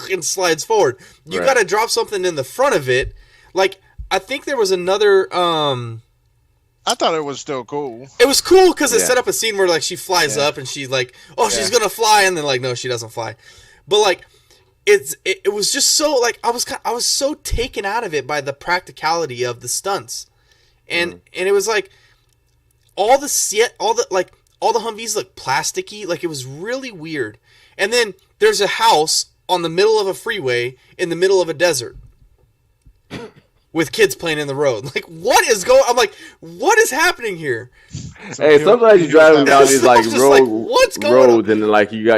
and slides forward. You got to drop something in the front of it. Like I think there was another. I thought it was still cool. It was cool because it set up a scene where like she flies up and she's like, oh, she's gonna fly, and then like no, she doesn't fly. But like. It was just so like I was so taken out of it by the practicality of the stunts, and it was like all the Humvees look plasticky, like it was really weird. And then there's a house on the middle of a freeway in the middle of a desert with kids playing in the road. Like what is going? I'm like, what is happening here? Hey, sometimes you're driving down these like what's going roads, and then like you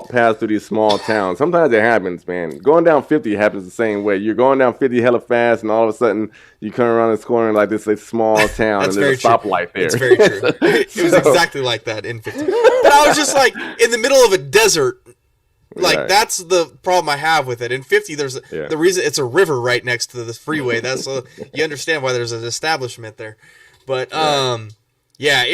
pass through these small towns. Sometimes it happens, man. Going down 50 happens the same way. You're going down 50 hella fast, and all of a sudden you come around this corner like this like small town, and there's a stoplight there. It's very true. It was exactly like that in 50. But I was just like in the middle of a desert. Like that's the problem I have with it. In 50, there's the reason it's a river right next to the freeway. That's you understand why there's an establishment there. But yeah,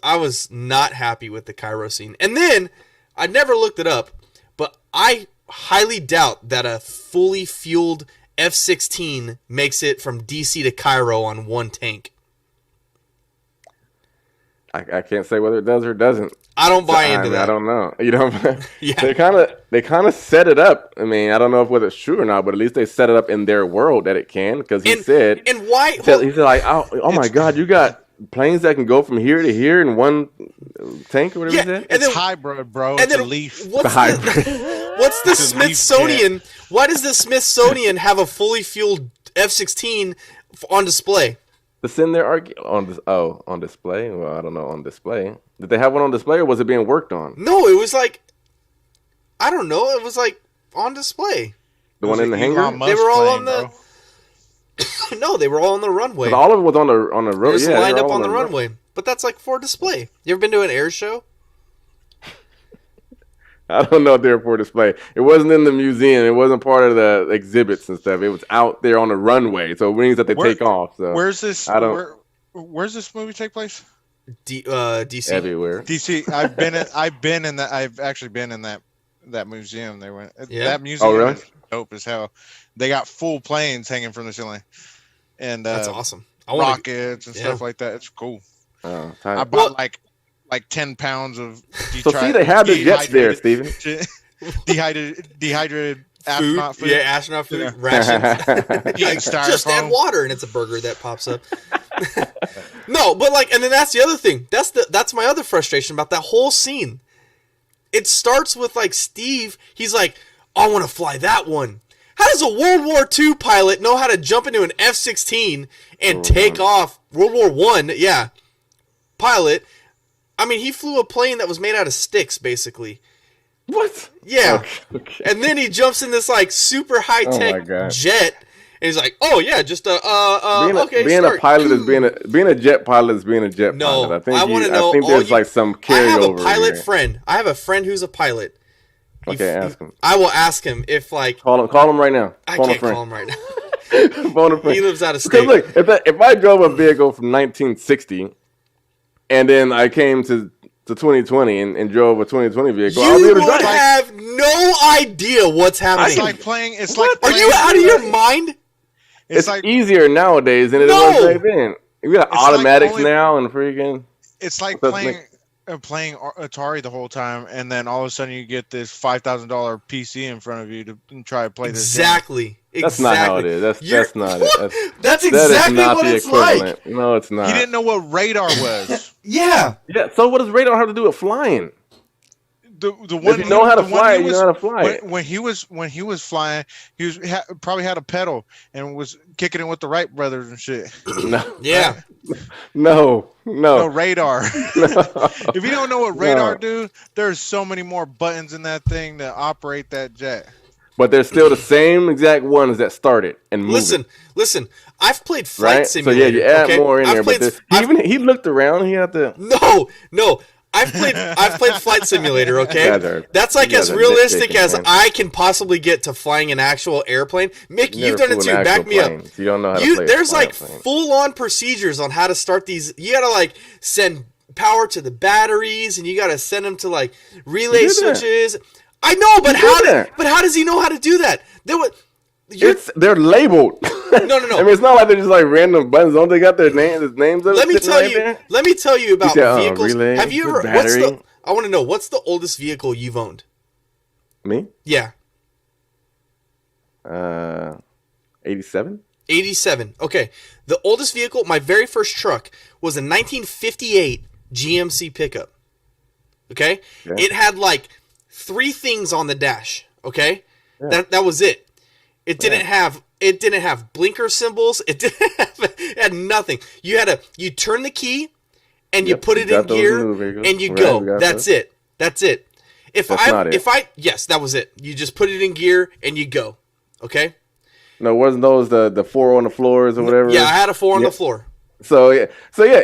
I was not happy with the Cairo scene. And then I never looked it up, but I highly doubt that a fully fueled F-16 makes it from DC to Cairo on one tank. I can't say whether it does or doesn't. I don't buy into that. I don't know. You know, yeah. They kind of set it up. I mean, I don't know whether it's true or not, but at least they set it up in their world that it can. Because he said, and why he said like, oh my God, you got planes that can go from here to here in one tank or whatever he said. And it's hybrid, bro. It's a Leaf. What's the Smithsonian? Why does the Smithsonian have a fully fueled F-16 on display? It's in there on display. Well, I don't know, on display. Did they have one on display, or was it being worked on? No, it was like, I don't know. It was like on display. The one in the hangar. They were all on the. No, they were all on the runway. All of it was on the road. They just lined up on the runway. But that's like for display. You ever been to an air show? I don't know if they were for display. It wasn't in the museum. It wasn't part of the exhibits and stuff. It was out there on the runway, so it means that they take off. So where's this? Where's this movie take place? DC. Everywhere. DC. I've actually been in that museum. They went. Yeah. That museum really? is dope as hell. They got full planes hanging from the ceiling, and that's awesome. Rockets and stuff like that. It's cool. Oh, I bought like 10 pounds of. So see, they have the jets there, Steven. dehydrated astronaut food. Yeah, astronaut food. Rations. Just add water, and it's a burger that pops up. No, but like, and then that's the other thing. That's my other frustration about that whole scene. It starts with like Steve. He's like, I want to fly that one. How does a World War II pilot know how to jump into an F-16 and take off? World War I, yeah. Pilot. I mean, he flew a plane that was made out of sticks, basically. What? Yeah. Okay. And then he jumps in this like super high Oh my tech God. jet, and he's like, "Oh yeah, just being start." a pilot is being a jet pilot is being a jet No, pilot. I think I want to know. I think all there's you, like some I have a carryover pilot here. friend. I have a friend who's a pilot. Okay, ask him. I will ask him if like Call him right now. I Phone a can't friend. call him right now. Phone a friend. He lives out of Because state. look, if I drove a vehicle from 1960 and then I came to 2020 and drove a 2020 vehicle, I'll be You able to would drive. have no idea what's happening. It's like playing. It's What? like Are you out of your mind? It's like easier nowadays than it No. was back then. We got It's like automatics only- now and freaking. it's like That's playing playing Atari the whole time, and then all of a sudden you get this $5,000 PC in front of you to try to play this game. Exactly. That's not how it is. That's not it. That's That is exactly not what the it's like. equivalent. No, it's not. He didn't know what radar was. Yeah. Yeah. So what does radar have to do with flying? The one If you know how to the one fly he it, you was- know how to fly it. when he was flying, he was probably had a pedal and was kicking it with the Wright brothers and shit. No. Yeah. No. No radar. If you don't know what radar No. do, there's so many more buttons in that thing that operate that jet. But they're still the same exact ones that started and moved. Listen. I've played Flight Right? So Simulator. yeah, you add okay? more in I've there. played, But he looked around. He had to. No. I've played Flight Simulator, okay? You guys are- That's like you as guys are realistic nitpicking, as man. I can possibly get to flying an actual airplane. Mick, You you've never done it flew too. an Back actual me up. plane, so you don't know how to play a There's flying like plane. full-on procedures on how to start these. You gotta like send power to the batteries, and you gotta send them to like relay You do that. switches. I know, but You do that. how does he know how to do that? They're labeled. No. I mean, it's not like they're just like random buttons. Don't they got their names of it Let me sitting tell right you. there? Let me tell you about said, vehicles. relay, Have you ever? the What's the? battery. I want to know what's the oldest vehicle you've owned? Me? Yeah, 87? 87. Okay, the oldest vehicle. My very first truck was a 1958 GMC pickup. Okay, Yeah. it had like 3 things on the dash. Okay, Yeah. that was it. It didn't have blinker symbols. It had nothing. You turn the key and you Yep, put we it in got those gear new vehicles. and you Right, go. we got That's those. it. That's it. That's not it. Yes, that was it. You just put it in gear and you go. Okay? No, wasn't those the 4 on the floors or whatever? Yeah, I had a 4 on Yeah. the floor. So yeah,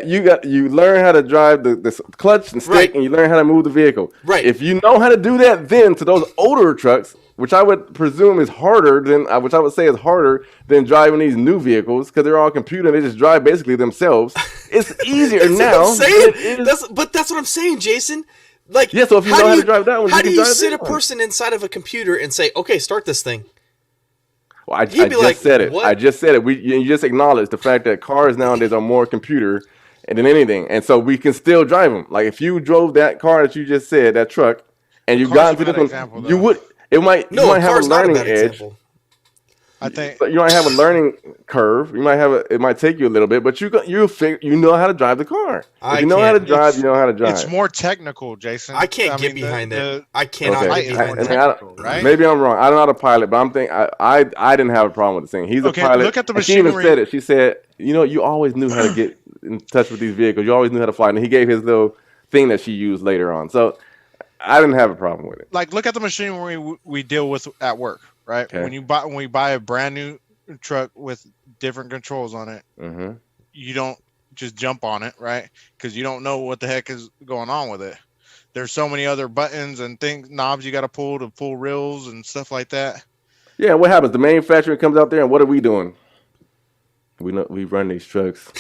you learn how to drive the clutch and stick, Right. and you learn how to move the vehicle. Right. If you know how to do that, then to those older trucks, which I would presume is harder than, which I would say is harder than driving these new vehicles because they're all computer and they just drive basically themselves. It's easier That's now. what I'm saying. than it is- That's what I'm saying, Jason. Like, Yeah, so if you know how to drive that one, how you do can you drive sit a this one. person inside of a computer and say, "Okay, start this thing"? Well, I You'd just be like, said it. what? I just said it. You just acknowledged the fact that cars nowadays are more computer than anything, and so we can still drive them. Like if you drove that car that you just said, that truck, and you Car's got a into bad this one, example, you though. would. You might have a car's not learning bad edge. example. I think But you might have a learning curve. You might have it might take you a little bit, but you know how to drive the car. I If you know how to can't. drive, you know how to drive. it's more technical, Jason. I can't get mean, behind the- that. I cannot Okay. get is behind more I mean, that. technical, right? Maybe I'm wrong. I'm not a pilot, but I'm thinking I didn't have a problem with this thing. He's Okay, a pilot. look at the and she even machinery. said it. She said, you always knew how to get in touch with these vehicles. You always knew how to fly. And he gave his little thing that she used later on. So I didn't have a problem with it. Like look at the machinery we deal with at work, right? Okay. When we buy a brand new truck with different controls on it, Hmm. you don't just jump on it, right? Because you don't know what the heck is going on with it. There's so many other buttons and knobs you got to pull reels and stuff like that. Yeah, what happens? The manufacturer comes out there, and what are we doing? We run these trucks.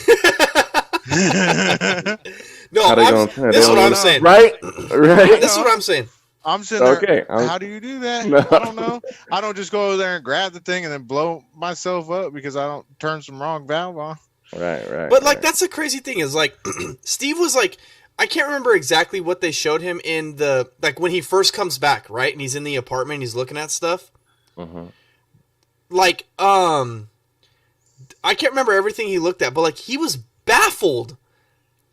No, How they I'm, gonna- this is they what I'm gonna- saying. Right? Right? This is what I'm saying. I'm sitting there. Okay, How do you do that? No. I don't know. I don't just go over there and grab the thing and then blow myself up because I don't turn some wrong valve on. Right. But like right. that's the crazy thing is like Steve was like I can't remember exactly what they showed him in the like when he first comes back, right? And he's in the apartment, he's looking at stuff. Mhm. Like I can't remember everything he looked at, but like he was baffled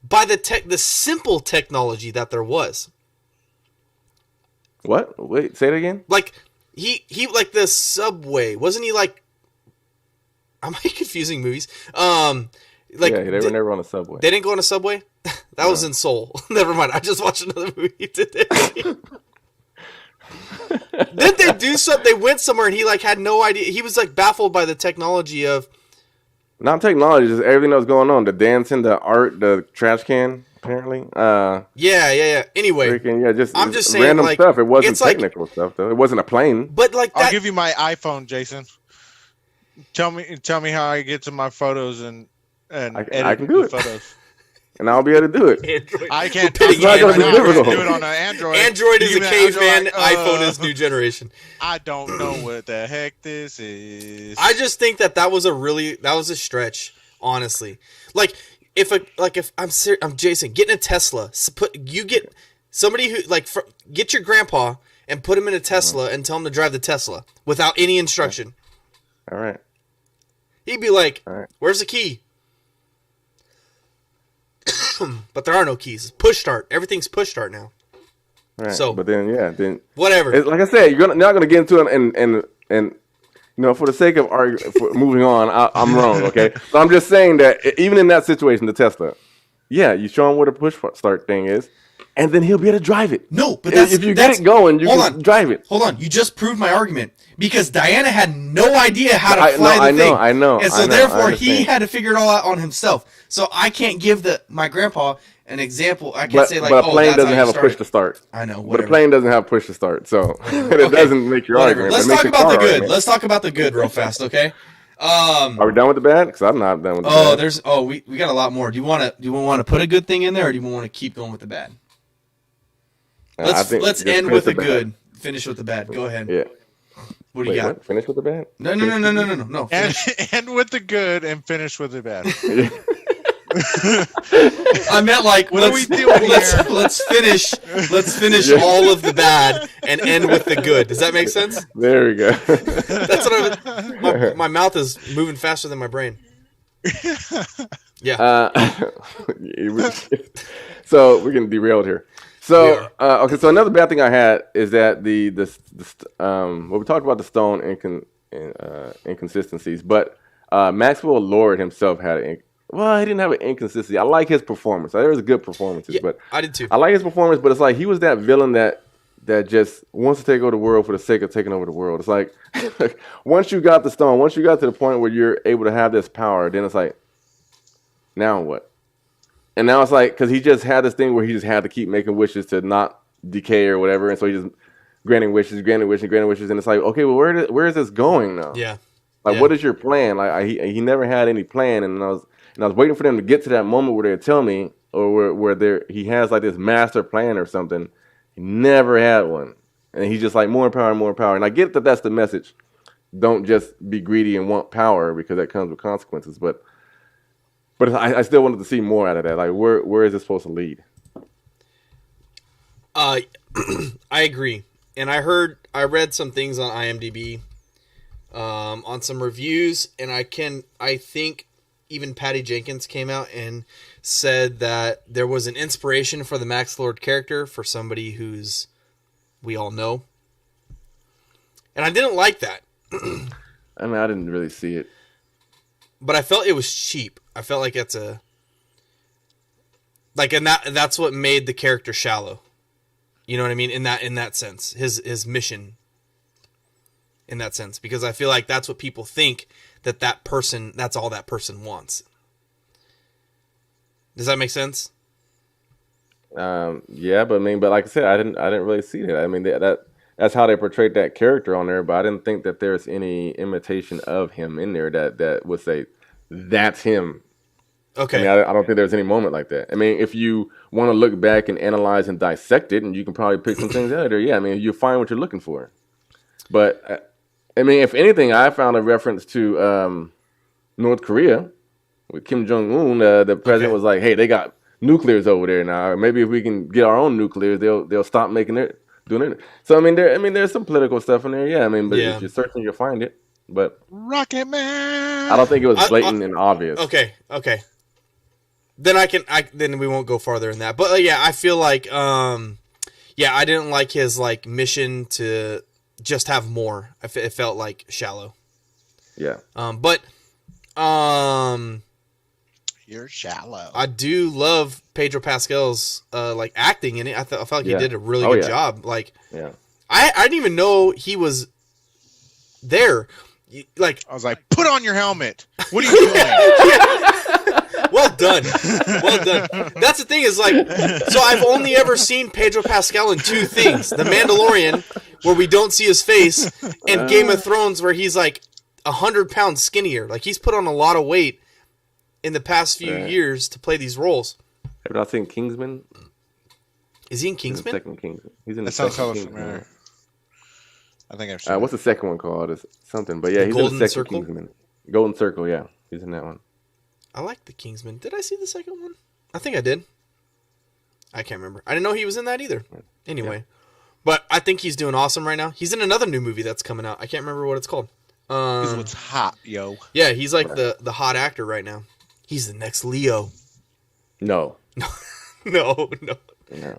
by the simple technology that there was. What? Wait, say it again. Like he like the subway, wasn't he like am I confusing movies? Like Yeah, they were never on the subway. They didn't go on a subway? That was in Seoul. Never mind. I just watched another movie today. Didn't they do something? They went somewhere and he like had no idea. He was like baffled by the technology of. Not technology, just everything that was going on. The dancing, the art, the trash can, apparently. Yeah. Anyway, I'm just saying, random like, stuff. It wasn't it's like- technical stuff, though. It wasn't a plane. but like I'll that. give you my iPhone, Jason. Tell me how I get to my photos and edit I can do the it. photos. And I'll be able to do it. Android. I can't. We're pitting not gonna be I difficult. can't do it on an Android. Android is a You give me an Android, caveman. like, iPhone is new generation. I don't know what the heck this is. I just think that was a stretch, honestly. Like if I'm Jason, getting a Tesla. Get somebody who get your grandpa and put him in a Tesla and tell him to drive the Tesla without any instruction. All right. He'd be like, All right. "Where's the key?" But there are no keys. Push start. Everything's push start now. All right. So- but then Whatever. like I said, you're not going to get into it, and for the sake of moving on, I'm wrong. Okay, so I'm just saying that even in that situation, the Tesla, you show him what a push start thing is, and then he'll be able to drive it. No, but if you get it going, you can drive it. Hold on, you just proved my argument because Diana had no idea how to fly the thing. I know, and so I therefore he understand. had to figure it all out on himself. So I can't give my grandpa an example. I can't But, say like, but a plane that's doesn't how have you a push to start. start. I know, But a whatever. plane doesn't have push to start, so it Okay, doesn't make your whatever. argument. Let's It makes talk your about the car good. argument. Let's talk about the good real fast, okay? Are we done with the bad? Because I'm not done with the bad. We got a lot more. Do you want to put a good thing in there, or do you want to keep going with the bad? I think Let's just end finish with the the bad. good. Finish with the bad. Go ahead. Yeah. What do you Wait, got? what? Finish with the bad? No. and Finish. end with the good and finish with the bad. I meant like What are we doing here? let's finish Yeah. all of the bad and end with the good. Does that make sense? There we go. That's what my mouth is moving faster than my brain. Yeah. So we're getting derailed here. So okay, so another bad thing I had is that we talked about the stone inconsistencies, but Maxwell Lord himself had he didn't have an inconsistency. I like his performance. There was good performances, Yeah, but I did too. I like his performance, but it's like he was that villain that just wants to take over the world for the sake of taking over the world. It's like once you got the stone, once you got to the point where you're able to have this power, then it's like, now what? And now it's like, because he just had this thing where he just had to keep making wishes to not decay or whatever, and so he just granting wishes, and it's like, okay, well, where is this going now? Yeah. Like, Yeah. what is your plan? Like, he never had any plan, and I was waiting for them to get to that moment where they tell me, or where he has like this master plan or something. He never had one, and he's just like more power, and I get that that's the message. Don't just be greedy and want power because that comes with consequences, but I still wanted to see more out of that. Like, where is this supposed to lead? I agree, and I read some things on IMDb, on some reviews, and I think even Patty Jenkins came out and said that there was an inspiration for the Max Lord character for somebody who's we all know, and I didn't like that. I mean, I didn't really see it. But I felt it was cheap. I felt like that's and that's what made the character shallow. You know what I mean? In that sense, his mission. In that sense, because I feel like that's what people think that person. That's all that person wants. Does that make sense? Yeah, but like I said, I didn't really see that. I mean, that's how they portrayed that character on there, but I didn't think that there's any imitation of him in there that would say that's him. Okay. I mean, I don't think there's any moment like that. I mean, if you want to look back and analyze and dissect it, and you can probably pick some things out of there, yeah, I mean, you'll find what you're looking for. But, I mean, if anything, I found a reference to North Korea with Kim Jong-un. The president was like, hey, they got nuclears over there now. Maybe if we can get our own nuclears, they'll stop making it. Doing it. So I mean, there's some political stuff in there. Yeah, I mean, but if you're searching, you'll find it. But Rocket Man. I don't think it was blatant and obvious. Okay. Then then we won't go farther in that. But yeah, I feel like I didn't like his like mission to just have more. It felt like shallow. Yeah. You're shallow. I do love Pedro Pascal's like acting in it. I felt like he did a really good job. Like, yeah, I didn't even know he was there. Like, I was like, put on your helmet. What are you doing? well done. Well done. That's the thing is like, so I've only ever seen Pedro Pascal in two things. The Mandalorian, where we don't see his face, and Game of Thrones, where he's like 100 pounds skinnier. Like, he's put on a lot of weight in the past few years to play these roles. Have you not seen Kingsman? Is he in Kingsman? Second Kingsman. He's in the That sounds second hella Kingsman. familiar. I think I've seen What's the second one called? It's something, but yeah, he's Golden in the second Circle? Kingsman. Golden Circle, yeah, he's in that one. I like the Kingsman. Did I see the second one? I think I did. I can't remember. I didn't know he was in that either. Anyway, but I think he's doing awesome right now. He's in another new movie that's coming out. I can't remember what it's called. This one's hot, yo. Yeah, he's like the hot actor right now. He's the next Leo. No, No,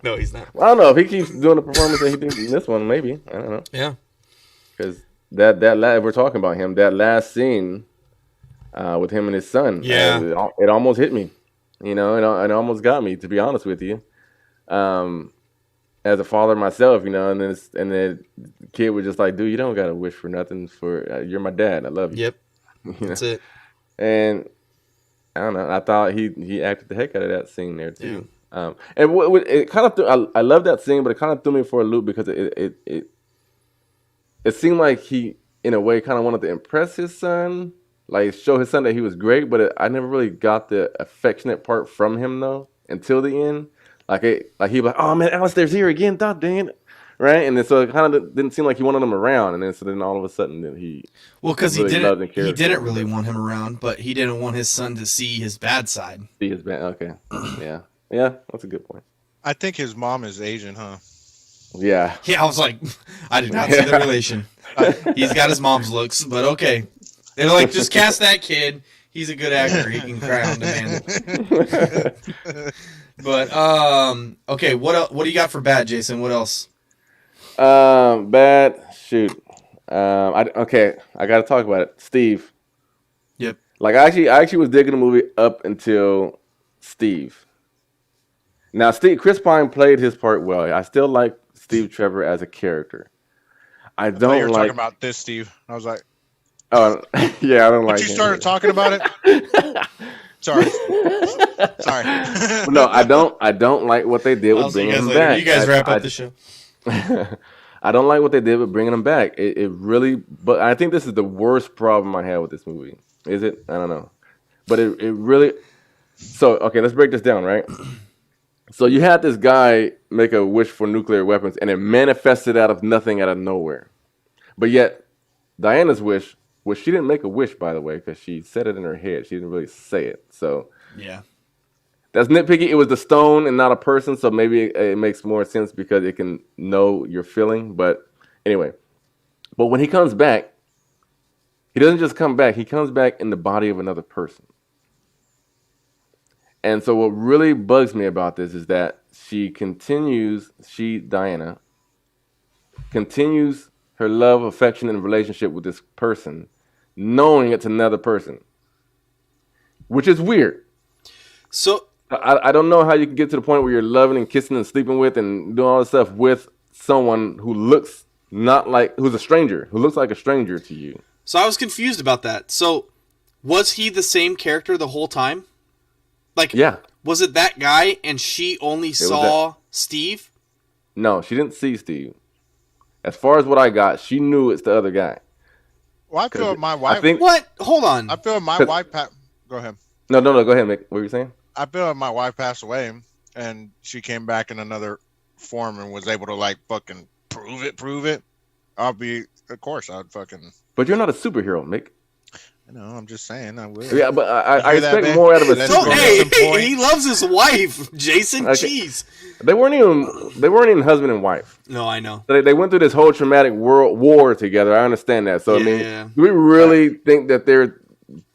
no, he's not. Well, I don't know if he keeps doing the performance that he did in this one. Maybe I don't know. Yeah. Because we're talking about him. That last scene with him and his son. Yeah. It almost hit me. You know, it almost got me. To be honest with you, as a father myself, you know, and then the kid was just like, "Dude, you don't gotta wish for nothing. For you're my dad. I love you." Yep. You know? That's it. And I don't know. I thought he acted the heck out of that scene there too. And it kind of I love that scene, but it kind of threw me for a loop because it seemed like he, in a way, kind of wanted to impress his son, like show his son that he was great. But I never really got the affectionate part from him though until the end. Like he was like, "Oh man, Alistair's here again, dang it." Right, and then so it kind of didn't seem like he wanted him around, and then all of a sudden then he because really loved and cared he for didn't him. really want him around, but he didn't want his son to see his bad side. See his bad. Okay, yeah, that's a good point. I think his mom is Asian, huh? Yeah, Yeah, I was like, I did not see the relation. He's got his mom's looks, but okay. They're like, just cast that kid. He's a good actor. He can cry on demand. But okay, what do you got for bad, Jason? What else? Bad. Shoot. I got to talk about it. Steve. Yep. Like I actually was digging the movie up until Steve. Now, Chris Pine played his part well. I still like Steve Trevor as a character. I I thought don't you were like. talking about this, Steve. I was like, Oh, yeah, I don't like. once you him. started talking about it. Sorry. No, I don't like what they did with bringing him back. You guys wrap up the show. I don't like what they did with bringing him back. It really, but I think this is the worst problem I have with this movie. Is it? I don't know, but it really. So okay, let's break this down, right? So you had this guy make a wish for nuclear weapons, and it manifested out of nothing, out of nowhere. But yet, Diana's wish, well, she didn't make a wish, by the way, because she said it in her head. She didn't really say it. So Yeah. that's nitpicky. It was the stone and not a person, so maybe it makes more sense because it can know your feeling. But anyway, but when he comes back, he doesn't just come back. He comes back in the body of another person. And so what really bugs me about this is that Diana, continues her love, affection, and relationship with this person, knowing it's another person, which is weird. So I don't know how you can get to the point where you're loving and kissing and sleeping with and doing all this stuff with someone who looks who's a stranger, who looks like a stranger to you. So I was confused about that. So was he the same character the whole time? Like, Yeah. was it that guy and she only saw Steve? No, she didn't see Steve. As far as what I got, she knew it's the other guy. Well, I feel my wife. I think. What? Hold on. I feel my wife. Go ahead. No. Go ahead, Mick. What were you saying? I feel like my wife passed away, and she came back in another form and was able to like fucking prove it. Of course, I'd fucking. But you're not a superhero, Mick. No, I'm just saying I will. Yeah, but I You hear that, expect man? more out of a Let's So, go. superhero. hey, he loves his wife, Jason. Okay. Jeez. They weren't even husband and wife. No, I know. They went through this whole traumatic world war together. I understand that. So I mean, Yeah. do we really think that they're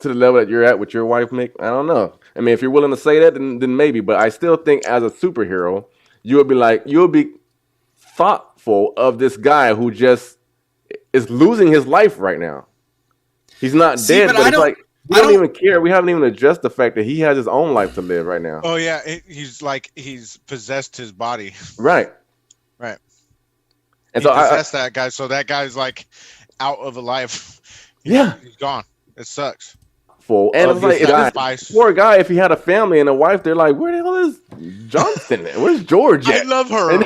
to the level that you're at with your wife, Mick? I don't know. I mean, if you're willing to say that, then maybe. But I still think as a superhero, you'll be thoughtful of this guy who just is losing his life right now. He's not See, dead, but but I it's don't- like we I don't don't- even care. We haven't even addressed the fact that he has his own life to live right now. Oh yeah, he's possessed his body. Right. Right. And He so possessed that guy, so that guy's like out of a life. He's gone. It sucks. and it's like, sacrifice. poor guy, if he had a family and a wife, they're like, where the hell is Johnston? Where's George I at? love her. And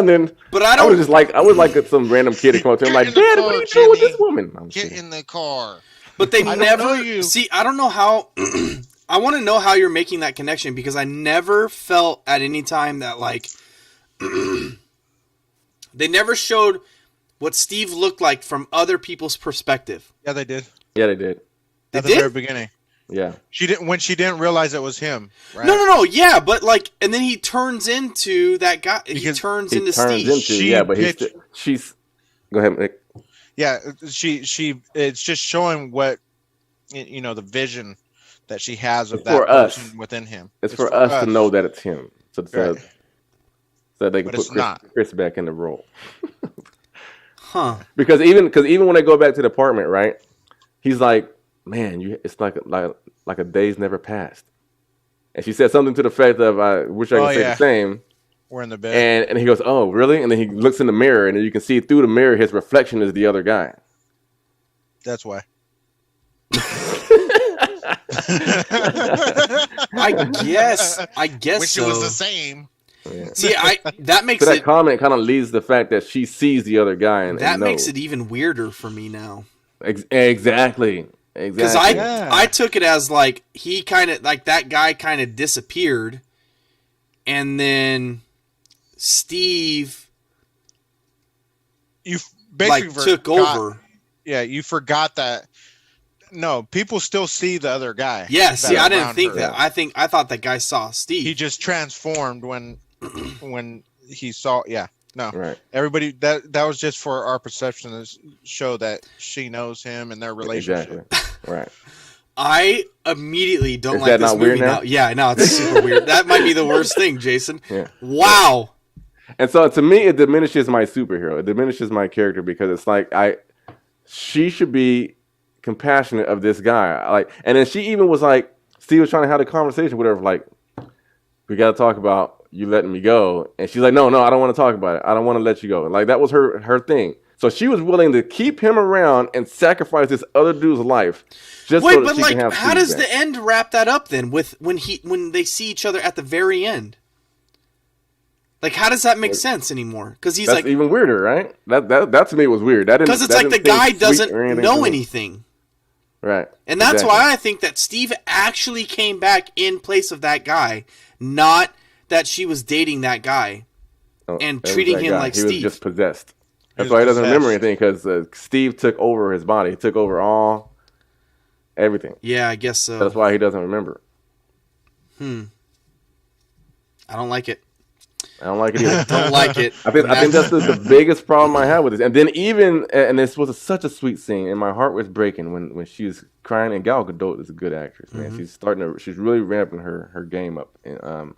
then But I don't. I would like some random kid to come up to him like, Get in the Dad, car, what are you doing with Jimmy. this woman? I'm Get kidding. in the car. But they I don't know never you. see. I don't know how. I want to know how you're making that connection because I never felt at any time that like they never showed what Steve looked like from other people's perspective. Yeah, they did. Yeah, they did. They At the did? very beginning. Yeah. She didn't realize it was him. Right? No, yeah, but like, and then he turns into that guy. He Because turns He into turns Steve. into, She yeah, but pitched- she's. Go ahead, Nick. Yeah, she. It's just showing what the vision that she has of It's that for us. person within him. It's for us to know that it's him, so Right. so they can But put it's not. Chris back in the role. Huh. Because even when they go back to the apartment, right? He's like, "Man, it's like a day's never passed." And she said something to the effect of, "I wish I could say yeah. the same." We're in the bed. And he goes, "Oh, really?" And then he looks in the mirror, and then you can see through the mirror his reflection is the other guy. That's why. I guess Wish so. it was the same. Yeah. See, that makes So that it comment kind of leads to the fact that she sees the other guy, and that and makes knows. it even weirder for me now. Exactly. Because Yeah. I took it as like he kind of like that guy kind of disappeared, and then Steve You like basically took forgot- over. Yeah, you forgot that. No, people still see the other guy. Yeah, that see, I didn't around think her. that. I thought that guy saw Steve. He just transformed when he saw. Yeah, no. Right. Everybody that was just for our perception to show that she knows him and their relationship. Exactly. Right. I immediately don't Is like that this not movie weird now? Yeah, no, it's super weird. That might be the worst thing, Jason. Yeah. Wow. And so to me, it diminishes my superhero. It diminishes my character because it's like she should be compassionate of this guy. Like, and then she even was like, Steve was trying to have a conversation with her, like, we got to talk about you letting me go. And she's like, no, I don't want to talk about it. I don't want to let you go. Like, that was her thing. So she was willing to keep him around and sacrifice this other dude's life just Wait, so that but she like, can have how Steve does back. the end wrap that up then? With when they see each other at the very end, like, how does that make sense anymore? Because he's That's like, even weirder, right? That to me was weird. because it's like the guy doesn't know anything. anything. Right. And that's Exactly. why I think that Steve actually came back in place of that guy, not that she was dating that guy Oh, and that was treating that him guy. like he Steve. was just possessed. That's was why he doesn't remember possessed. anything because Steve took over his body. He took over everything. Yeah, I guess so. That's why he doesn't remember. I don't like it. I don't like it either. Don't like it. I think that's the biggest problem I have with this. And then and this was such a sweet scene, and my heart was breaking when she was crying. And Gal Gadot is a good actress, man. Mm-hmm. She's really ramping her game up. And,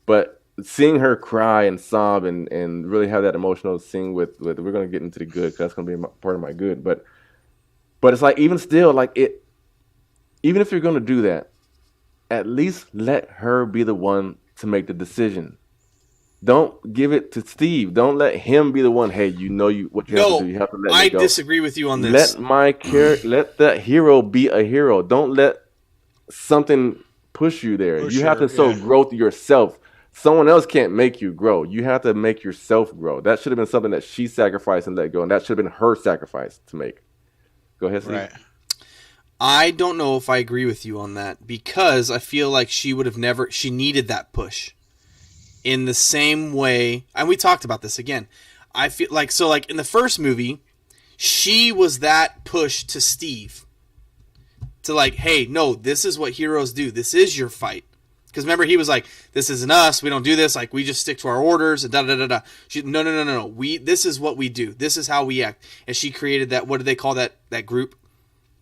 but seeing her cry and sob and really have that emotional scene with we're gonna get into the good 'cause that's gonna be part of my good. But it's like even still like it. Even if you're gonna do that, at least let her be the one to make the decision. Don't give it to Steve. Don't let him be the one. Hey, what you have to do. You have to let I me go. disagree with you on this. Let the hero be a hero. Don't let something push you there. Push you have her, to show yeah. growth yourself. Someone else can't make you grow. You have to make yourself grow. That should have been something that she sacrificed and let go, and that should have been her sacrifice to make. Go ahead, Steve. Right. I don't know if I agree with you on that because I feel like she needed that push in the same way. And we talked about this again. I feel like, in the first movie, she was that push to Steve to like, hey, no, this is what heroes do. This is your fight. Because remember, he was like, this isn't us. We don't do this. Like, we just stick to our orders and da-da-da-da. No. This is what we do. This is how we act. And she created that, what do they call that group?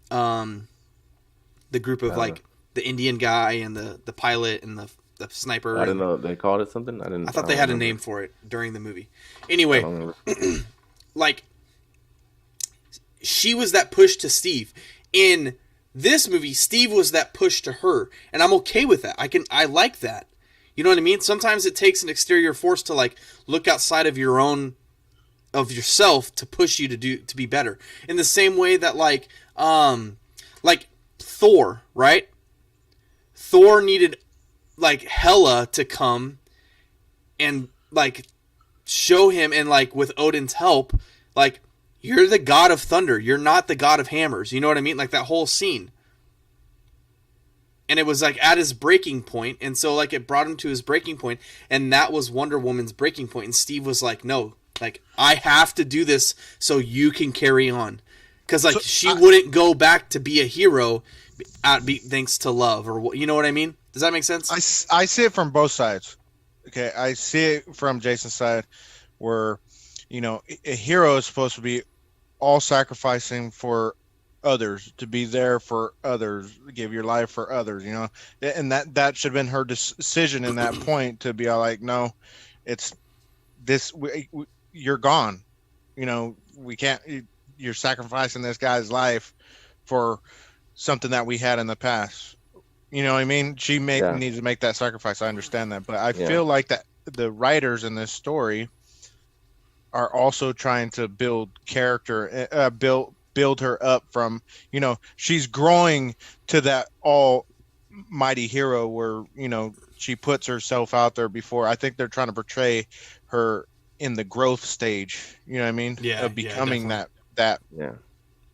The group of like the Indian guy and the pilot and the sniper. I didn't know they called it something. I thought they had a name for it during the movie. Anyway, like she was that push to Steve. In this movie, Steve was that push to her, and I'm okay with that. I like that. You know what I mean? Sometimes it takes an exterior force to like look outside of your own of yourself to push you to be better. In the same way that like Thor, right? Thor needed like Hela to come and like show him, and like with Odin's help, like, you're the god of thunder, you're not the god of hammers. You know what I mean? Like that whole scene. And it was like at his breaking point, and so like it brought him to his breaking point, and that was Wonder Woman's breaking point. And Steve was like, no, like, I have to do this so you can carry on, because like she wouldn't go back to be a hero thanks to love, or you know what I mean? Does that make sense? I see it from both sides. Okay, I see it from Jason's side, where, you know, a hero is supposed to be all sacrificing for others, to be there for others, give your life for others, you know, and that should have been her decision in that point, to be all like, no, it's this, you're gone, you know, we can't, you're sacrificing this guy's life for something that we had in the past. You know what I mean? She needs to make that sacrifice. I understand that, but I feel like that the writers in this story are also trying to build character, build her up from, you know, she's growing to that almighty hero where, you know, she puts herself out there before. I think they're trying to portray her in the growth stage, you know what I mean? Yeah, of becoming that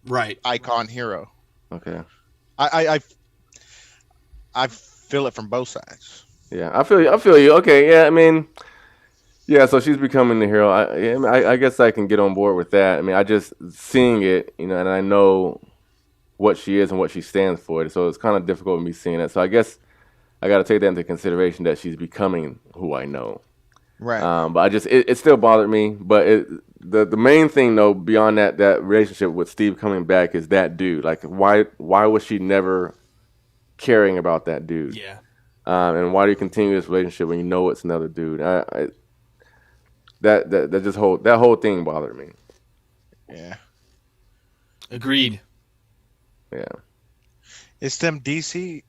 right icon hero. Okay. I feel it from both sides. Yeah, I feel you. Okay, yeah, I mean, yeah, so she's becoming the hero. I guess I can get on board with that. I mean, I just seeing it, you know, and I know what she is and what she stands for. So it's kind of difficult with me seeing it. So I guess I got to take that into consideration, that she's becoming who I know. Right. But I just it still bothered me. But the main thing though, beyond that relationship with Steve coming back, is that dude. Like, why was she never caring about that dude? Yeah. And why do you continue this relationship when you know it's another dude? That whole thing bothered me. Yeah. Agreed. Yeah. It's them DC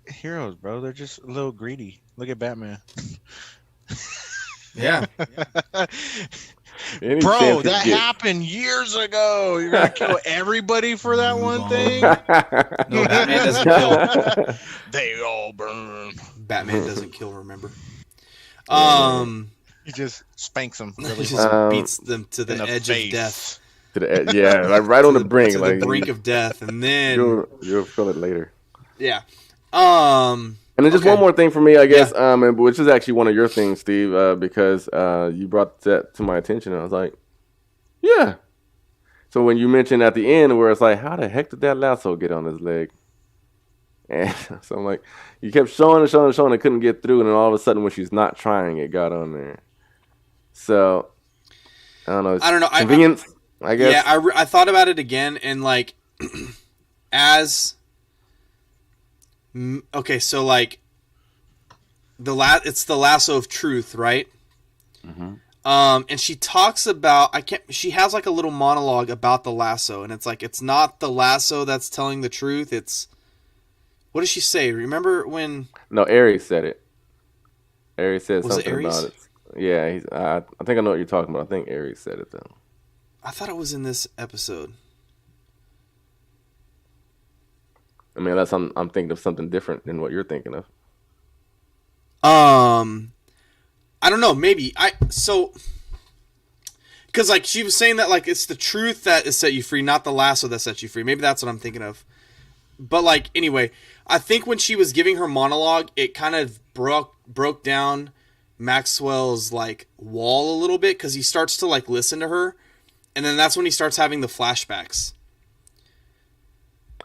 heroes, bro. They're just a little greedy. Look at Batman. Yeah. Bro, that happened years ago. You're gonna kill everybody for that one thing? No, Batman doesn't kill. They all burn. Batman doesn't kill, remember? He just spanks them. He Really just beats them to the in the edge face. of death. To the edge, yeah, like right on the brink, To like the brink of death, and then you'll feel it later. yeah. And then just one more thing for me, I guess, and which is actually one of your things, Steve, because you brought that to my attention, and I was like, yeah. So when you mentioned at the end where it's like, how the heck did that lasso get on his leg? And so I'm like, you kept showing and couldn't get through, and then all of a sudden when she's not trying, it got on there. So I don't know. Convenience, I guess. Yeah, I thought about it again, and like, okay, so like it's the lasso of truth, right? Mm-hmm. And she talks about she has like a little monologue about the lasso, and it's like, it's not the lasso that's telling the truth. It's, what does she say? Remember when? No, Ares said it. Ares said Was something it Ares? about it. Yeah, I think I know what you're talking about. I think Ares said it though. I thought it was in this episode. I mean, unless I'm thinking of something different than what you're thinking of. I don't know. Maybe because like she was saying that like it's the truth that has set you free, not the lasso that sets you free. Maybe that's what I'm thinking of. But like, anyway, I think when she was giving her monologue, it kind of broke down Maxwell's like wall a little bit, because he starts to like listen to her, and then that's when he starts having the flashbacks.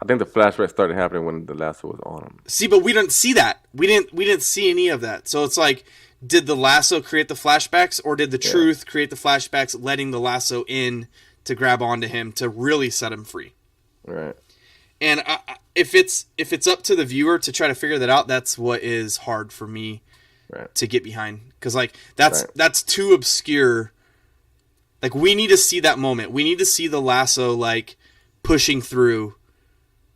I think the flashback started happening when the lasso was on him. See, but we didn't see that. We didn't see any of that. So it's like, did the lasso create the flashbacks, or did the truth create the flashbacks, letting the lasso in to grab onto him to really set him free? Right. And if it's up to the viewer to try to figure that out, that's what is hard for me to get behind, because like that's too obscure. Like, we need to see that moment. We need to see the lasso like pushing through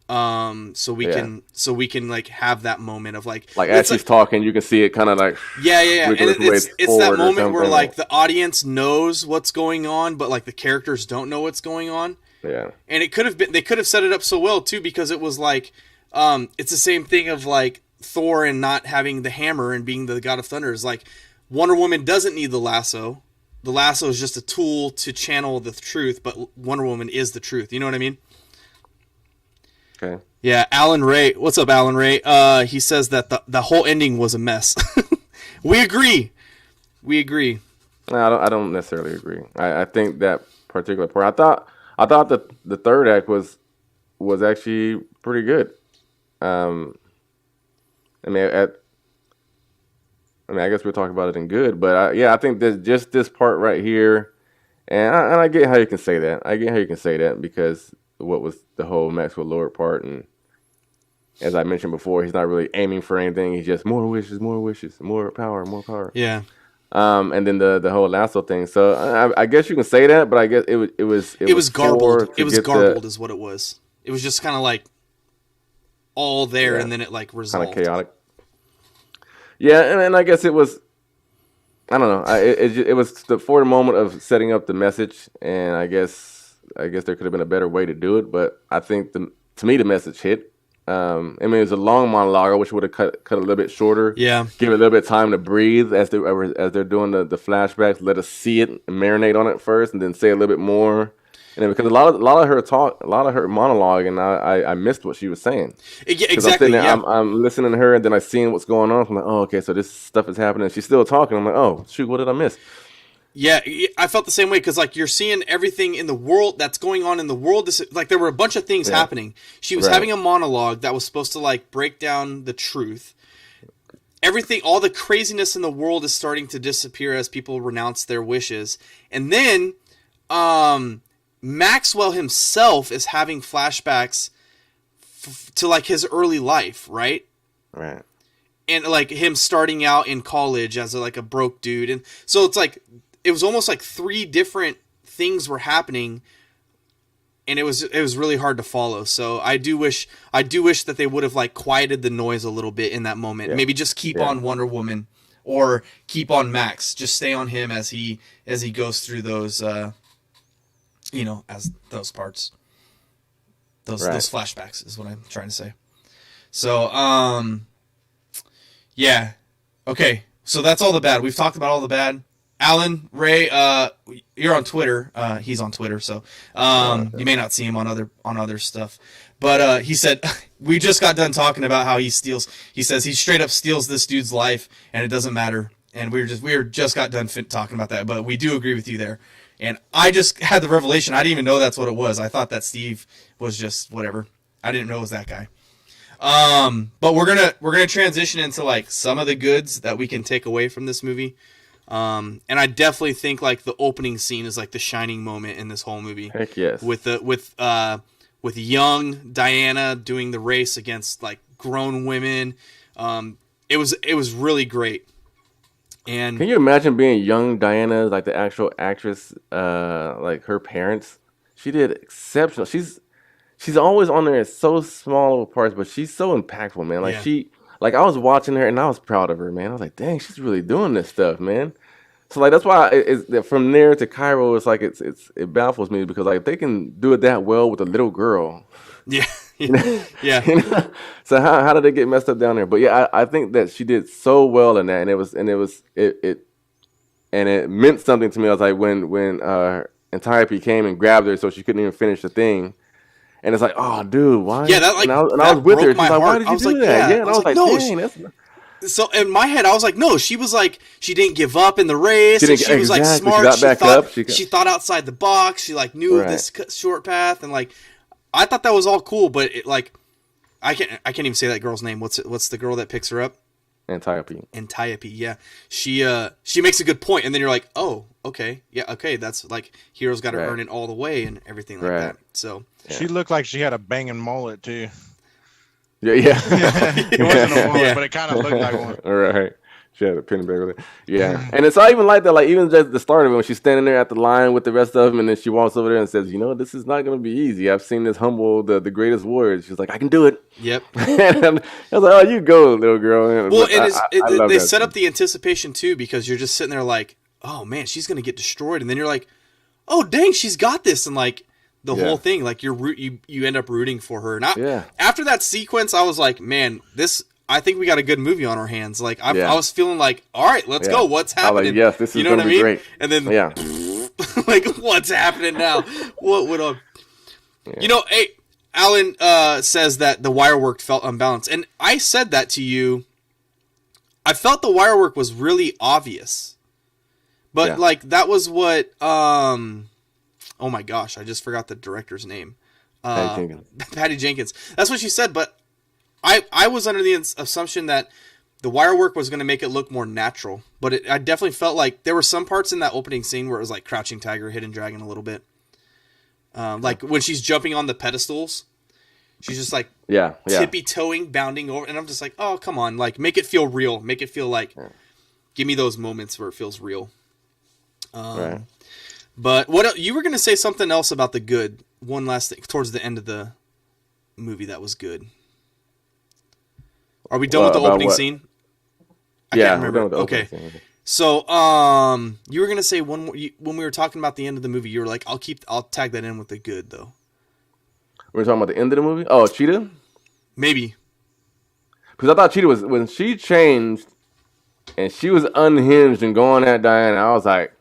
So we can like have that moment of like as she's talking, you can see it kind of like yeah. And it's that moment where like the audience knows what's going on, but like the characters don't know what's going on. Yeah. And they could have set it up so well too, because it was like it's the same thing of like Thor and not having the hammer and being the god of thunder is like Wonder Woman doesn't need the lasso. The lasso is just a tool to channel the truth, but Wonder Woman is the truth. You know what I mean? Okay. Yeah, Alan Ray. What's up, Alan Ray? He says that the whole ending was a mess. We agree. No, I don't necessarily agree. I think that particular part. I thought that the third act was actually pretty good. I guess we'll talk about it in good, but I think that just this part right here, and I get how you can say that. Because what was the whole Maxwell Lord part, and as I mentioned before, he's not really aiming for anything. He's just more wishes, more power. Yeah. And then the whole lasso thing. So I guess you can say that, but I guess it was garbled. It was garbled, is what it was. It was just kind of like all there, and then it like resolved. Kind of chaotic. Yeah, and I guess it was. I don't know. It was for the moment of setting up the message, and I guess there could have been a better way to do it. But I think to me the message hit. It was a long monologue. I wish it would have cut a little bit shorter. Yeah, give it a little bit of time to breathe as they're doing the flashbacks. Let us see it and marinate on it first, and then say a little bit more. And then because a lot of her talk, a lot of her monologue, and I missed what she was saying. Yeah, exactly. I'm listening to her, and then I seen what's going on. I'm like, oh, okay, so this stuff is happening. She's still talking. I'm like, oh, shoot, what did I miss? Yeah, I felt the same way because like you're seeing everything in the world that's going on in the world. Like there were a bunch of things happening. She was having a monologue that was supposed to like break down the truth. Everything, all the craziness in the world is starting to disappear as people renounce their wishes. And then Maxwell himself is having flashbacks to like his early life, right? Right. And like him starting out in college as like a broke dude, and so it's like it was almost like three different things were happening, and it was really hard to follow. So I do wish that they would have like quieted the noise a little bit in that moment. Yeah. Maybe just keep on Wonder Woman or keep on Max. Just stay on him as he goes through those. As those parts, those flashbacks is what I'm trying to say. So, yeah, okay. So that's all the bad. We've talked about all the bad. Alan Ray, you're on Twitter. He's on Twitter, so you may not see him on other stuff. But he said we just got done talking about how he steals. He says he straight up steals this dude's life, and it doesn't matter. And we just got done talking about that. But we do agree with you there. And I just had the revelation. I didn't even know that's what it was. I thought that Steve was just whatever. I didn't know it was that guy. But we're gonna transition into like some of the goods that we can take away from this movie. And I definitely think like the opening scene is like the shining moment in this whole movie. Heck yes. With young Diana doing the race against like grown women. It was really great. And can you imagine being young Diana, like the actual actress, like her parents? She did exceptional. She's always on there in so small parts, but she's so impactful, man. Like I was watching her and I was proud of her, man. I was like, dang, she's really doing this stuff, man. So like that's why from there to Cairo, it's like it baffles me because like they can do it that well with a little girl. Yeah. Yeah. So how did they get messed up down there? But yeah, I think that she did so well in that, and it meant something to me. I was like when Antiope came and grabbed her, so she couldn't even finish the thing. And it's like, oh, dude, why? Yeah, that like I was with her. She's like, why did you do that? Yeah, and I was like, no. So in my head, I was like, no. She was like, she didn't give up in the race. She was like smart. She thought outside the box. She like knew this short path, and like I thought that was all cool. But it, like, I can't even say that girl's name. What's the girl that picks her up? Antiope. Yeah. She makes a good point, and then you're like, oh, okay, yeah, okay. That's like heroes got to earn it all the way and everything like that. So. Yeah. She looked like she had a banging mullet too. Yeah. It wasn't a mullet, but it kind of looked like one. Right. She had a penny bag with her. Yeah, and it's not even like that. Like even just the start of it, when she's standing there at the line with the rest of them, and then she walks over there and says, "You know, this is not going to be easy. I've seen this humble, the greatest warrior." She's like, "I can do it." Yep. And I was like, "Oh, you go, little girl." Well, they I set up the anticipation too, because you're just sitting there like, "Oh man, she's going to get destroyed," and then you're like, "Oh dang, she's got this," and like the whole thing, like you end up rooting for her. And after that sequence, I was like, "Man, this." I think we got a good movie on our hands. Like I was feeling like, all right, let's go. What's happening? Like, yes, this is going to be great. And then, like, what's happening now? What would You know, hey, Alan says that the wire work felt unbalanced, and I said that to you. I felt the wire work was really obvious, but like that was what. Oh my gosh, I just forgot the director's name. Patty Jenkins. That's what she said, but. I was under the assumption that the wire work was going to make it look more natural, but I definitely felt like there were some parts in that opening scene where it was like Crouching Tiger, Hidden Dragon a little bit. Like when she's jumping on the pedestals, she's just like tippy-toeing, bounding over, and I'm just like, oh, come on, like make it feel real, make it feel like, give me those moments where it feels real. But what you were going to say something else about the good? One last thing towards the end of the movie that was good. Are we done with the opening scene? I can't remember. We're done with the opening scene. So, you were gonna say one more, when we were talking about the end of the movie. You were like, "I'll tag that in with the good, though." We were talking about the end of the movie. Oh, Cheetah. Maybe. Because I thought Cheetah was when she changed, and she was unhinged and going at Diana. I was like,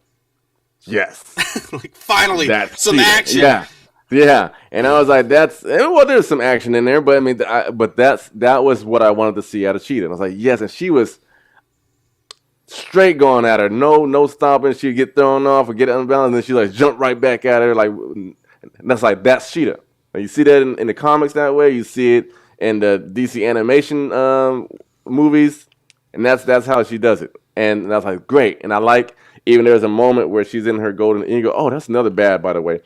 "Yes, like finally, that's some Cheetah. action." Yeah, and I was like, there's some action in there, but I mean, that was what I wanted to see out of Cheetah. And I was like, yes, and she was straight going at her, no stopping. She'd get thrown off or get unbalanced, and then she like jump right back at her, like, and that's Cheetah. Like, you see that in the comics that way. You see it in the DC animation movies, and that's how she does it. And I was like, great. And I like even there's a moment where she's in her golden eagle. Oh, that's another bad, by the way.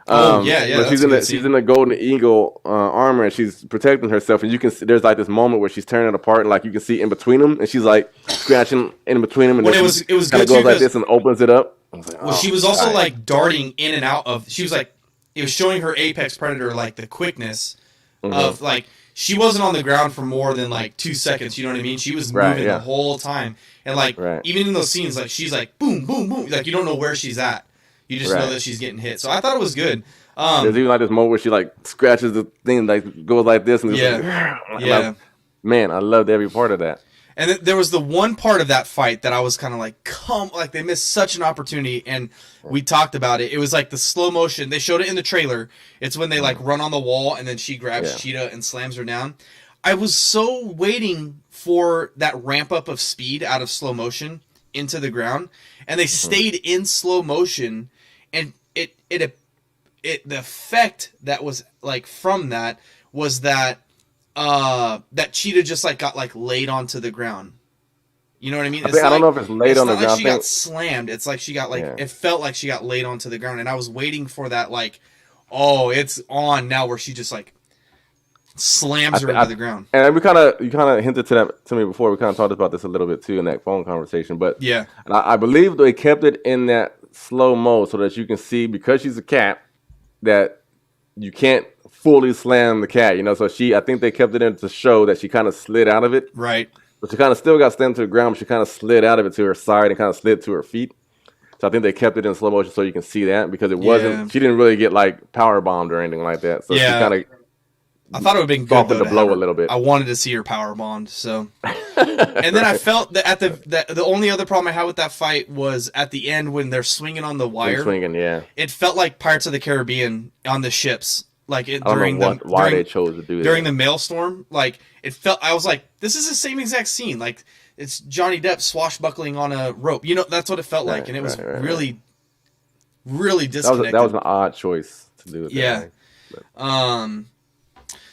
But she's in the golden eagle armor, and she's protecting herself. And you can see, there's like this moment where she's tearing it apart, and like you can see in between them, and she's like scratching in between them, and well, then it was kind of goes like this and opens it up. Like, she was also like darting in and out of. She was like, it was showing her apex predator, like the quickness of like she wasn't on the ground for more than like 2 seconds. You know what I mean? She was moving the whole time, and like even in those scenes, like she's like boom, boom, boom, like you don't know where she's at. You just know that she's getting hit. So I thought it was good. There's even like this moment where she like scratches the thing, like goes like this, and like, man, I loved every part of that. And there was the one part of that fight that I was kind of like, like they missed such an opportunity, and we talked about it. It was like the slow motion. They showed it in the trailer. It's when they like run on the wall, and then she grabs Cheetah and slams her down. I was so waiting for that ramp up of speed out of slow motion into the ground, and they stayed in slow motion, and the effect that was like from that was that that Cheetah just like got like laid onto the ground. You know what I mean? I don't know if it's laid on the ground. It's not like she got slammed. It's like she got like it felt like she got laid onto the ground, and I was waiting for that like, oh, it's on now, where she just like slams her into the ground. And you kind of hinted to me before. We kind of talked about this a little bit too in that phone conversation. But and I believe they kept it in that slow mo so that you can see, because she's a cat, that you can't fully slam the cat, you know. So I think they kept it in to show that she kind of slid out of it. Right. But she kind of still got slammed to the ground, but she kind of slid out of it to her side and kind of slid to her feet. So I think they kept it in slow motion so you can see that, because it wasn't. She didn't really get like power bombed or anything like that. So she kind of. I thought it would have been good to blow a little bit. I wanted to see her power bombed. So, and then I felt that the only other problem I had with that fight was at the end when they're swinging on the wire. It felt like Pirates of the Caribbean on the ships. Like it during why they chose to do that during the maelstrom. Like it felt. I was like, this is the same exact scene. Like it's Johnny Depp swashbuckling on a rope. You know, that's what it felt like, and it was really disconnected. That was an odd choice to do it. Yeah.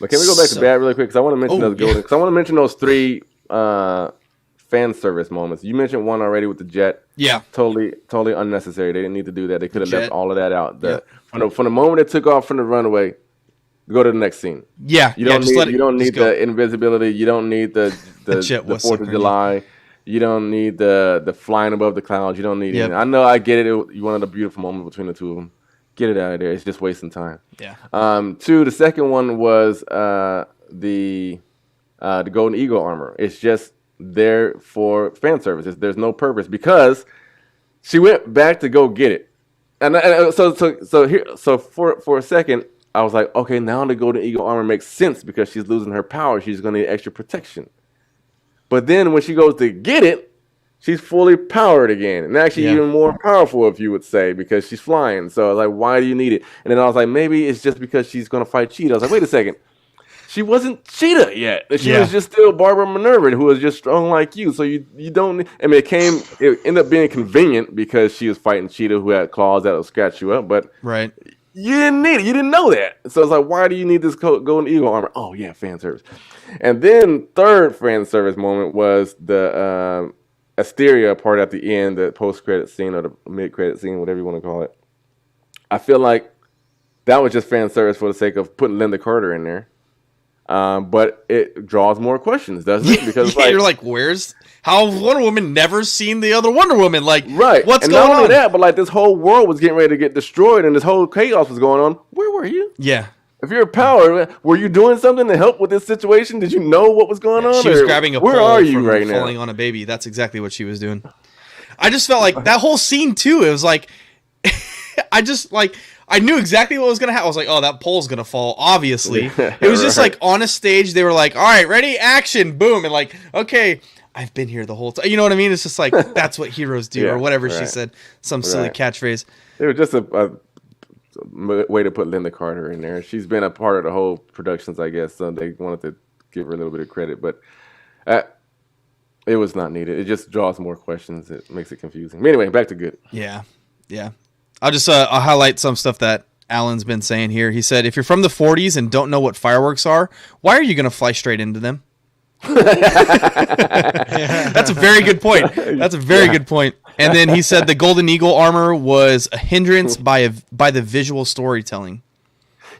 But can we go back to bad really quick? Because I want to mention those golden. Because I want to mention those 3 fan service moments. You mentioned one already with the jet. Yeah. Totally unnecessary. They didn't need to do that. They could have left all of that out. From the moment it took off from the runway, go to the next scene. Yeah. You don't need the invisibility. You don't need the 4th of July. You don't need the flying above the clouds. You don't need Yep. it. I know. I get it. You wanted a beautiful moment between the two of them. Get it out of there. It's just wasting time. Yeah. Two. The second one was the Golden Eagle armor. It's just there for fan service. There's no purpose because she went back to go get it, and so for a second I was like, okay, now the Golden Eagle armor makes sense because she's losing her power. She's going to need extra protection. But then when she goes to get it, she's fully powered again, and actually even more powerful, if you would say, because she's flying. So I was like, why do you need it? And then I was like, maybe it's just because she's going to fight Cheetah. I was like, wait a second. She wasn't Cheetah yet. She was just still Barbara Minerva, who was just strong like you. So you don't. I mean, it ended up being convenient because she was fighting Cheetah, who had claws that would scratch you up. But Right. you didn't need it. You didn't know that. So it's like, why do you need this Golden Eagle armor? Oh yeah, fan service. And then third fan service moment was the Asteria part at the end, the post credit scene or the mid credit scene, whatever you want to call it. I feel like that was just fan service for the sake of putting Linda Carter in there. But it draws more questions, doesn't it? Because you're like, how has Wonder Woman never seen the other Wonder Woman? Like, right? What's and going on? Not only that, but like this whole world was getting ready to get destroyed, and this whole chaos was going on. Where were you? Yeah. If you're a power, were you doing something to help with this situation? Did you know what was going on? She was grabbing a where pole are you from right now? falling on a baby. That's exactly what she was doing. I just felt like that whole scene too. It was like, I knew exactly what was gonna happen. I was like, oh, that pole's gonna fall. Obviously, it was just like on a stage. They were like, all right, ready, action, boom, and like, okay, I've been here the whole time. You know what I mean? It's just like that's what heroes do, or whatever she said. Some silly catchphrase. It was just a way to put Linda Carter in there. She's been a part of the whole productions, I guess. So they wanted to give her a little bit of credit, but it was not needed. It just draws more questions. It makes it confusing. But anyway, back to good. Yeah. I'll just I'll highlight some stuff that Alan's been saying here. He said, if you're from the 40s and don't know what fireworks are, why are you going to fly straight into them? That's a very good point. Good point. And then he said the Golden Eagle armor was a hindrance by the visual storytelling.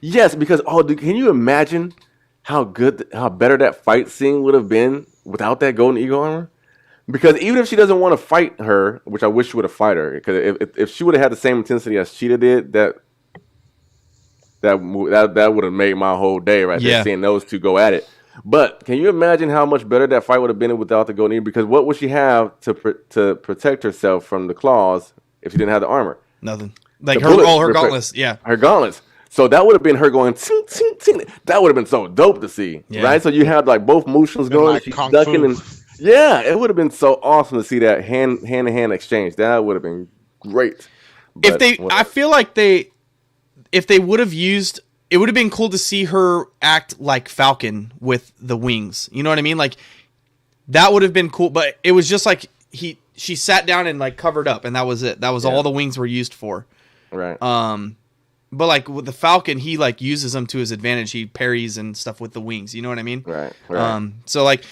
Yes, because can you imagine how better that fight scene would have been without that Golden Eagle armor? Because even if she doesn't want to fight her, which I wish she would have fight her, because if she would have had the same intensity as Cheetah did, that would have made my whole day right there, seeing those two go at it. But can you imagine how much better that fight would have been without the Golden Eagle? Because what would she have to protect herself from the claws if she didn't have the armor? Nothing. Like her gauntlets. Yeah. Her gauntlets. So that would have been her going, ting, ting, ting. That would have been so dope to see, right? So you had like both motions going, like she's Kung ducking, Fu. and it would have been so awesome to see that hand to hand exchange. That would have been great. But I feel like if they would have used, it would have been cool to see her act like Falcon with the wings. You know what I mean? Like that would have been cool. But it was just like she sat down and like covered up, and that was it. That was all the wings were used for. Right. But like with the Falcon, he like uses them to his advantage. He parries and stuff with the wings. You know what I mean? Right. So like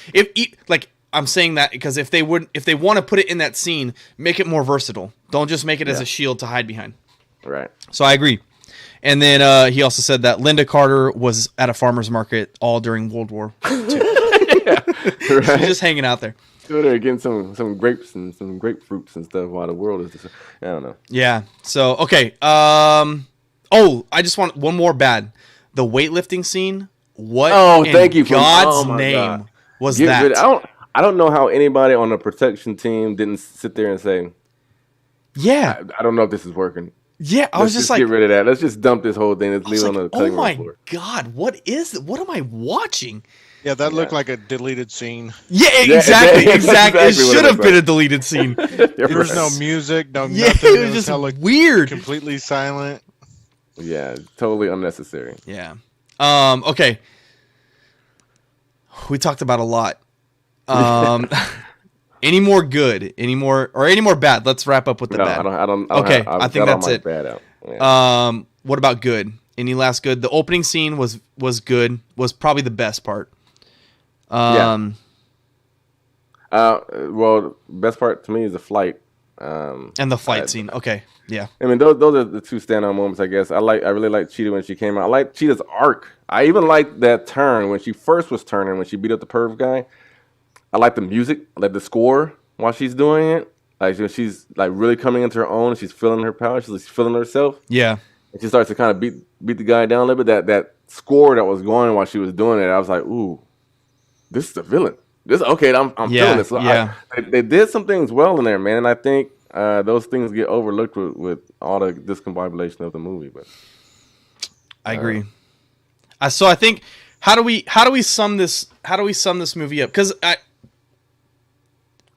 I'm saying that because if they want to put it in that scene, make it more versatile. Don't just make it as a shield to hide behind. Right. So I agree. And then he also said that Linda Carter was at a farmer's market all during World War II. She's just hanging out there. So they're getting some grapes and some grapefruits and stuff while the world is just, I don't know. Yeah. So, okay. I just want one more bad. The weightlifting scene. What thank you for God's my name God. was that? I don't know how anybody on the protection team didn't sit there and say, yeah. I don't know if this is working. Yeah, I was just like, get rid of that. Let's just dump this whole thing. Let's leave it on the cutting room floor. Oh my God, what am I watching? Yeah, that looked like a deleted scene. Yeah, exactly. It should have been like. a deleted scene. There was no music, no nothing. It was just hella weird. Completely silent. Yeah, totally unnecessary. Yeah. Okay. We talked about a lot. Any more good? Any more bad? Let's wrap up with the bad. I don't. Okay, I think that's it. Bad out. Yeah. What about good? Any last good? The opening scene was good. Was probably the best part. Well, best part to me is the flight. And the flight scene. Okay. Yeah. I mean, those are the two standout moments, I guess. I really like Cheetah when she came out. I like Cheetah's arc. I even like that turn when she first was turning, when she beat up the perv guy. I like the music, I like the score. while she's doing it. Like she's like really coming into her own. She's feeling her power. She's feeling herself. Yeah. And she starts to kind of beat the guy down a little bit. That score that was going while she was doing it, I was like, ooh, this is a villain. This okay. I'm feeling this. So they did some things well in there, man. And I think those things get overlooked with all the discombobulation of the movie. But I agree. So I think how do we sum this movie up? Because I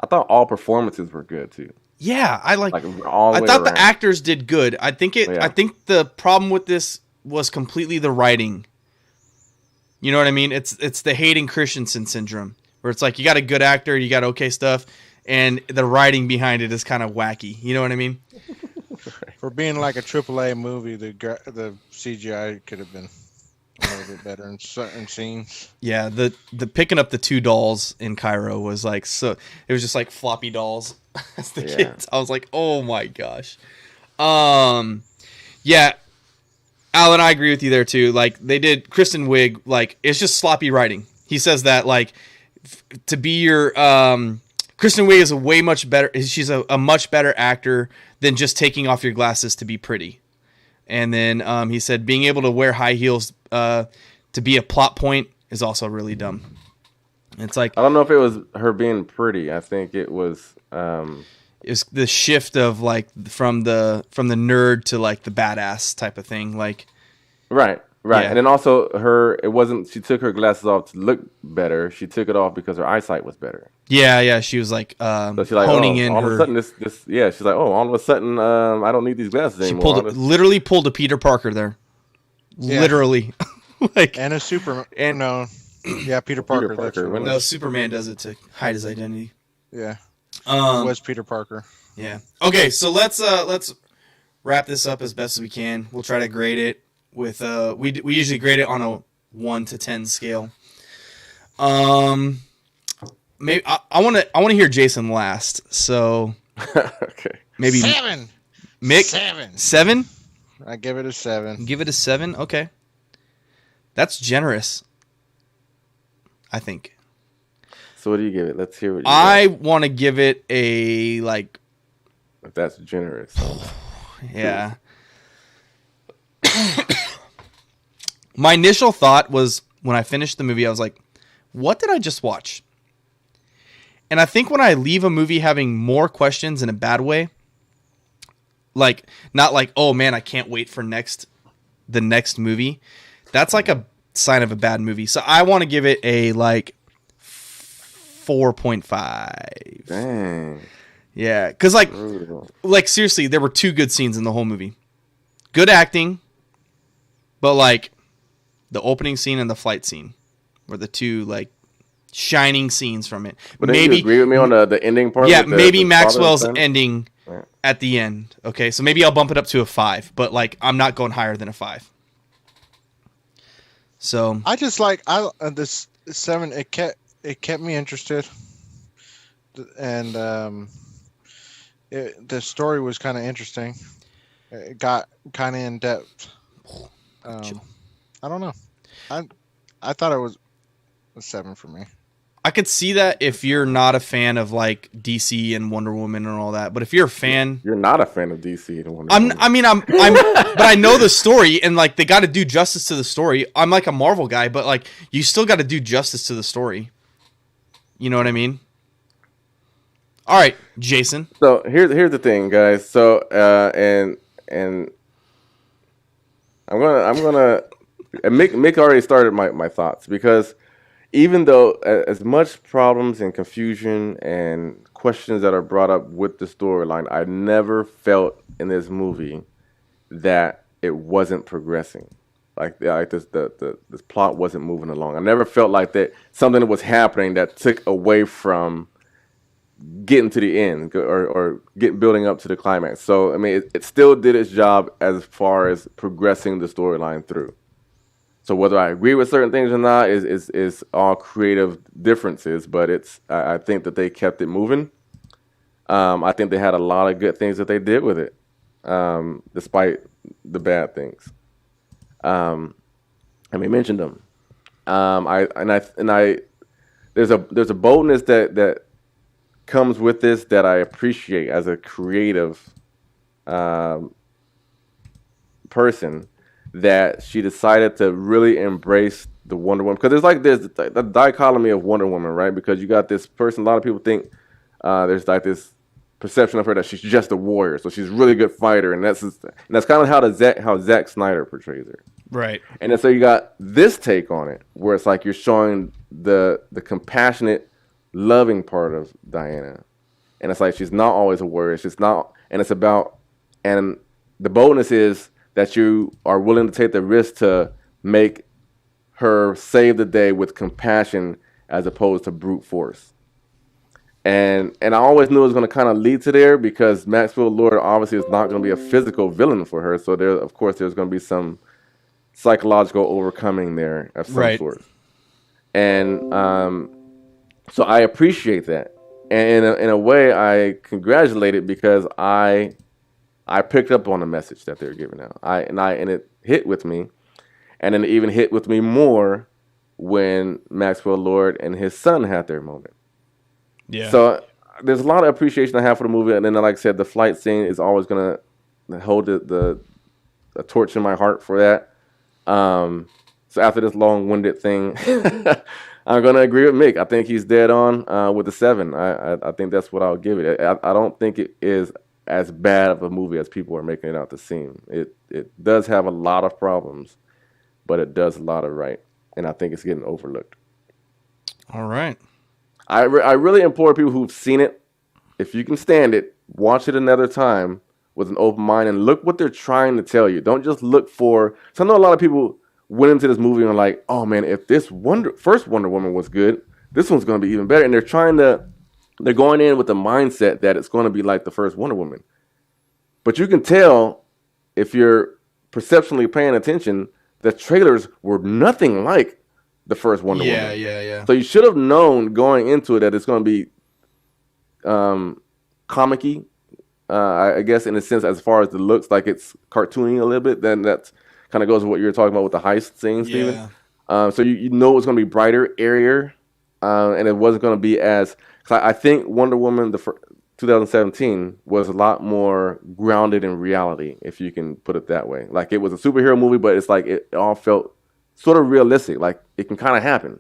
thought all performances were good too. Yeah, I all the way thought around. the actors did good. I think the problem with this was completely the writing. You know what I mean? It's the Hayden Christensen syndrome, where it's like you got a good actor, you got okay stuff, and the writing behind it is kind of wacky. You know what I mean? For being like a AAA movie, the CGI could have been a little bit better in certain scenes. Yeah, the picking up the 2 dolls in Cairo was like so. It was just like floppy dolls as the kids. I was like, oh my gosh. Yeah. Alan, I agree with you there too. Like they did Kristen Wiig, like it's just sloppy writing. He says that like to be your Kristen Wiig is a way much better. She's a much better actor than just taking off your glasses to be pretty. And then he said being able to wear high heels to be a plot point is also really dumb. It's like I don't know if it was her being pretty. I think it was the shift of like from the nerd to like the badass type of thing. Like right. Yeah. And then also it wasn't she took her glasses off to look better. She took it off because her eyesight was better. Yeah, she was like, so she's like honing in all her. of a sudden this she's like, oh, all of a sudden I don't need these glasses anymore. She literally pulled a Peter Parker there. Yeah. Literally. Like and a Superman. Peter Parker. No, Superman does it to hide his identity. Yeah. It was Peter Parker. Yeah. Okay, so let's wrap this up as best as we can. We'll try to grade it with we usually grade it on a 1 to 10 scale. Maybe I want to hear Jason last. So okay. Maybe 7. Mick 7. 7? I give it a 7. Give it a 7. Okay. That's generous. I think. So what do you give it? Let's hear what you I want to give it a like. If that's generous. Yeah. My initial thought was when I finished the movie, I was like, what did I just watch? And I think when I leave a movie having more questions in a bad way, like not like, oh man, I can't wait for the next movie. That's like a sign of a bad movie. So I want to give it a like 4.5. Dang. Yeah, because like seriously, there were 2 good scenes in the whole movie. Good acting, but like the opening scene and the flight scene were the 2 like shining scenes from it. But maybe you agree with me on the ending part. Yeah, maybe Maxwell's ending at the end. Okay, so maybe I'll bump it up to a 5, but like I'm not going higher than a 5. So I just like this 7. It kept me interested, and the story was kind of interesting. It got kind of in depth. I don't know. I thought it was a 7 for me. I could see that if you're not a fan of like DC and Wonder Woman and all that, but if you're a fan, you're not a fan of DC and Wonder Woman. I'm, but I know the story and like they got to do justice to the story. I'm like a Marvel guy, but like you still got to do justice to the story. You know what I mean? All right, Jason. So here's the thing, guys. So and I'm gonna and Mick already started my thoughts because. Even though as much problems and confusion and questions that are brought up with the storyline, I never felt in this movie that it wasn't progressing. Like this plot wasn't moving along. I never felt like that something was happening that took away from getting to the end or building up to the climax. So I mean, it still did its job as far as progressing the storyline through. So whether I agree with certain things or not is all creative differences, but I think that they kept it moving. I think they had a lot of good things that they did with it, despite the bad things. And we mentioned them. There's a boldness that comes with this that I appreciate as a creative um, person, that she decided to really embrace the Wonder Woman, because there's like this the dichotomy of Wonder Woman, right? Because you got this person, a lot of people think there's like this perception of her that she's just a warrior, so she's a really good fighter, and that's kind of how Zack Snyder portrays her. Right. And then so you got this take on it, where it's like you're showing the compassionate, loving part of Diana, and it's like she's not always a warrior. She's not, and it's about, and the boldness is that you are willing to take the risk to make her save the day with compassion as opposed to brute force. And I always knew it was going to kind of lead to there, because Maxwell Lord obviously is not going to be a physical villain for her. So there's going to be some psychological overcoming there of some sort. And so I appreciate that. And in a way, I congratulate it, because I picked up on the message that they're giving out. And it hit with me. And then it even hit with me more when Maxwell Lord and his son had their moment. Yeah. So there's a lot of appreciation I have for the movie, and then, like I said, the flight scene is always gonna hold the torch in my heart for that. So after this long-winded thing, I'm gonna agree with Mick. I think he's dead on with the 7. I think that's what I'll give it. I don't think it is as bad of a movie as people are making it out to seem. It does have a lot of problems, but it does a lot of right, and I think it's getting overlooked. All right. I really implore people who've seen it, if you can stand it, watch it another time with an open mind and look what they're trying to tell you. Don't just look for. So I know a lot of people went into this movie and were like, "Oh man, if this first Wonder Woman was good, this one's going to be even better." And they're going in with the mindset that it's going to be like the first Wonder Woman. But you can tell, if you're perceptually paying attention, the trailers were nothing like the first Wonder Woman. Yeah. So you should have known going into it that it's going to be comic-y, I guess, in a sense, as far as the looks, like it's cartoony a little bit. Then that kind of goes with what you were talking about with the heist scene, Steven. So you know it's going to be brighter, airier, and it wasn't going to be as... I think Wonder Woman, 2017, was a lot more grounded in reality, if you can put it that way. Like, it was a superhero movie, but it's like it all felt sort of realistic, like it can kind of happen.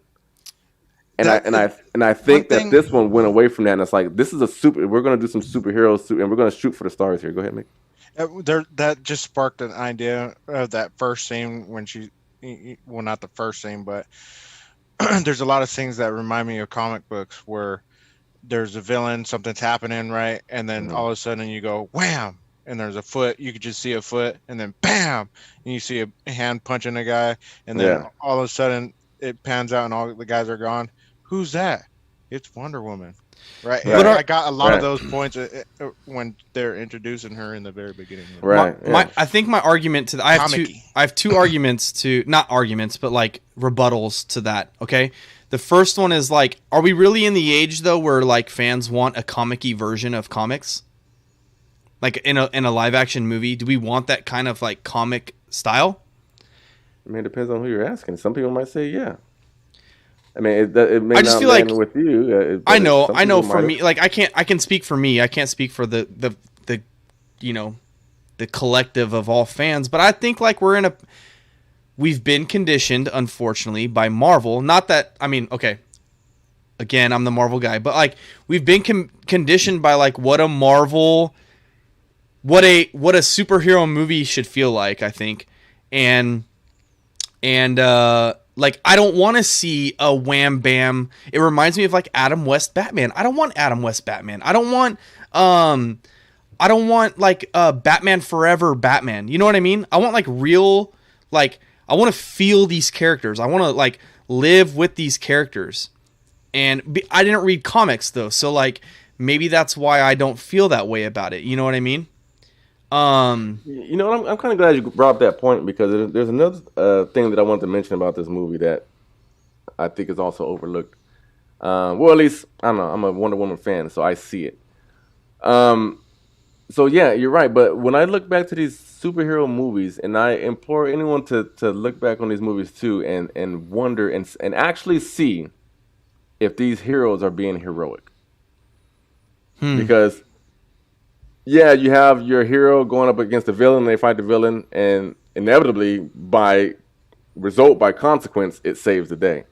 And I think that this one went away from that, and it's like, this is we're going to do some superheroes, and we're going to shoot for the stars here. Go ahead, Mick. That just sparked an idea of that first scene when well, not the first scene, but there's a lot of scenes that remind me of comic books where there's a villain, something's happening, right? And then all of a sudden you go, wham! And there's a foot, you could just see a foot, and then bam! And you see a hand punching a guy, and then all of a sudden it pans out and all the guys are gone. Who's that? It's Wonder Woman. Right. I got a lot of those points when they're introducing her in the very beginning. Right. I think my argument to I have two arguments to, not arguments, but like rebuttals to that. Okay. The first one is like, are we really in the age though where like fans want a comic-y version of comics? Like in a live action movie, do we want that kind of like comic style? I mean, it depends on who you're asking. Some people might say, yeah. I mean, it may I just not feel land like with you. I know. For me, like I can speak for me. I can't speak for the the collective of all fans. But I think like we've been conditioned, unfortunately, by Marvel. Not that okay. Again, I'm the Marvel guy, but like we've been conditioned by like what a superhero movie should feel like. I think, and like, I don't want to see a wham bam. It reminds me of like Adam West Batman. I don't want Adam West Batman. I don't want like Batman Forever Batman. You know what I mean? I want like real, like, I want to feel these characters. I want to like live with these characters. And I didn't read comics though, so like maybe that's why I don't feel that way about it. You know what I mean? You know, I'm kind of glad you brought up that point, because there's another thing that I wanted to mention about this movie that I think is also overlooked. Well, at least, I don't know, I'm a Wonder Woman fan, so I see it. So yeah, you're right. But when I look back to these superhero movies, and I implore anyone to look back on these movies too, and wonder and actually see if these heroes are being heroic. Because yeah, you have your hero going up against the villain, and they fight the villain, and inevitably by consequence, it saves the day.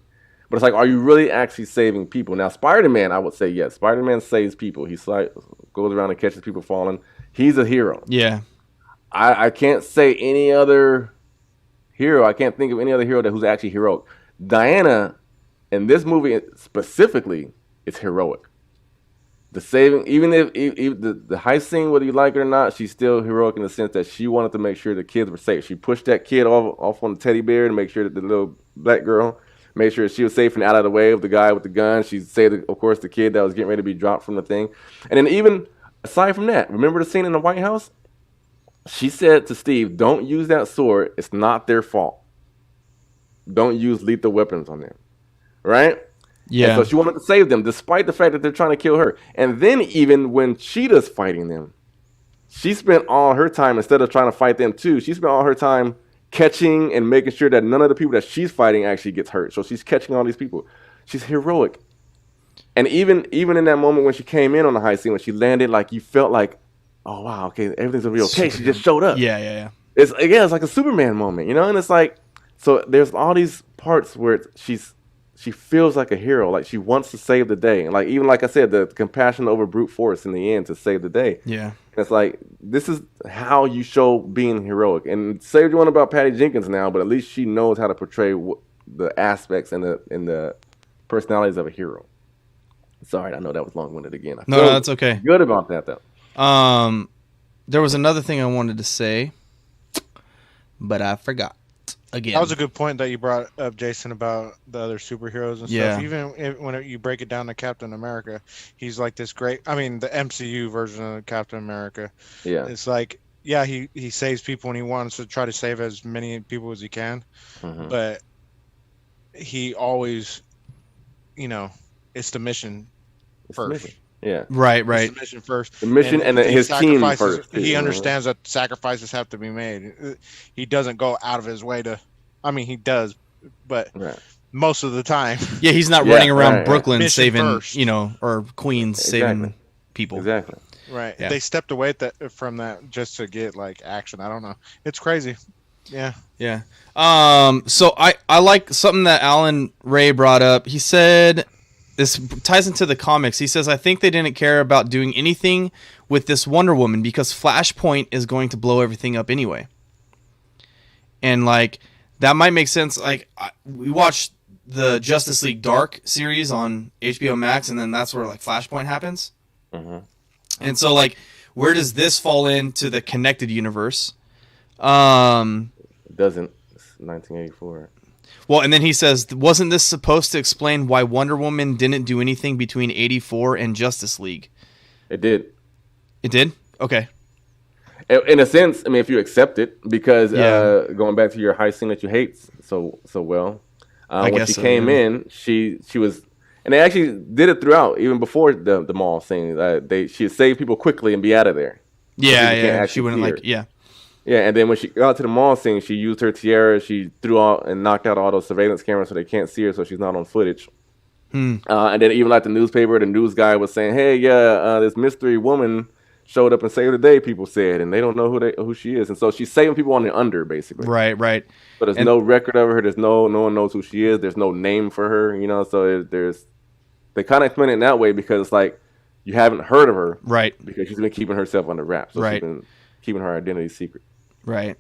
But it's like, are you really actually saving people? Now, Spider-Man, I would say yes. Spider-Man saves people. He goes around and catches people falling. He's a hero. Yeah. I can't say any other hero. I can't think of any other hero who's actually heroic. Diana, in this movie specifically, is heroic. The saving, even if the heist scene, whether you like it or not, she's still heroic in the sense that she wanted to make sure the kids were safe. She pushed that kid off on the teddy bear to make sure that the little black girl made sure she was safe and out of the way of the guy with the gun. She saved, of course, the kid that was getting ready to be dropped from the thing. And then even aside from that, remember the scene in the White House? She said to Steve, don't use that sword. It's not their fault. Don't use lethal weapons on them. Right? Yeah. And so she wanted to save them despite the fact that they're trying to kill her. And then even when Cheetah's fighting them, she spent all her time, instead of trying to fight them too, she spent all her time catching and making sure that none of the people that she's fighting actually gets hurt. So she's catching all these people. She's heroic. And even in that moment when she came in on the high scene, when she landed, like you felt like, oh wow, okay, everything's gonna be okay. She just showed up. Yeah. It's like a Superman moment, And it's like, so there's all these parts where she feels like a hero, like she wants to save the day, and like even like I said, the compassion over brute force in the end to save the day. Yeah. It's like, this is how you show being heroic. And say what you want about Patty Jenkins now, but at least she knows how to portray the aspects and the personalities of a hero. Sorry, I know that was long-winded again. No, that's okay. Good about that, though. There was another thing I wanted to say, but I forgot again. That was a good point that you brought up, Jason, about the other superheroes and Yeah. stuff. Even when you break it down to Captain America, he's like this great. I mean, the MCU version of Captain America. Yeah. It's like, yeah, he saves people and he wants to try to save as many people as he can, but he always, it's the mission first. Mission. Yeah. Right. It's the mission first. The mission and he his team sacrifices- first. He understands that sacrifices have to be made. He doesn't go out of his way to. I mean, he does, but most of the time. Yeah, he's not running around Brooklyn Mission saving, first. or Queens saving people. Exactly. Right. Yeah. They stepped away from that just to get like action. I don't know. It's crazy. Yeah. Yeah. So I like something that Alan Ray brought up. He said, this ties into the comics. He says, I think they didn't care about doing anything with this Wonder Woman because Flashpoint is going to blow everything up anyway. And like, that might make sense. Like, we watched the Justice League Dark series on HBO Max, and then that's where like Flashpoint happens. And so like, where does this fall into the connected universe? It doesn't. It's 1984. Well, and then he says, wasn't this supposed to explain why Wonder Woman didn't do anything between 84 and Justice League? It did. It did? Okay. In a sense, I mean, if you accept it, because going back to your high scene that you hate so well, when she came in, she was, and they actually did it throughout, even before the mall scene. She'd save people quickly and be out of there. Yeah. She wouldn't Yeah, and then when she got to the mall scene, she used her tiara. She threw out and knocked out all those surveillance cameras so they can't see her, so she's not on footage. And then even like the newspaper, the news guy was saying, "Hey, this mystery woman showed up and saved the day." People said, and they don't know who she is, and so she's saving people on the under, basically. Right. But there's no record of her. There's no one knows who she is. There's no name for her. So they kind of explain it in that way because it's like you haven't heard of her, right? Because she's been keeping herself under wraps, so she's been keeping her identity secret. Right.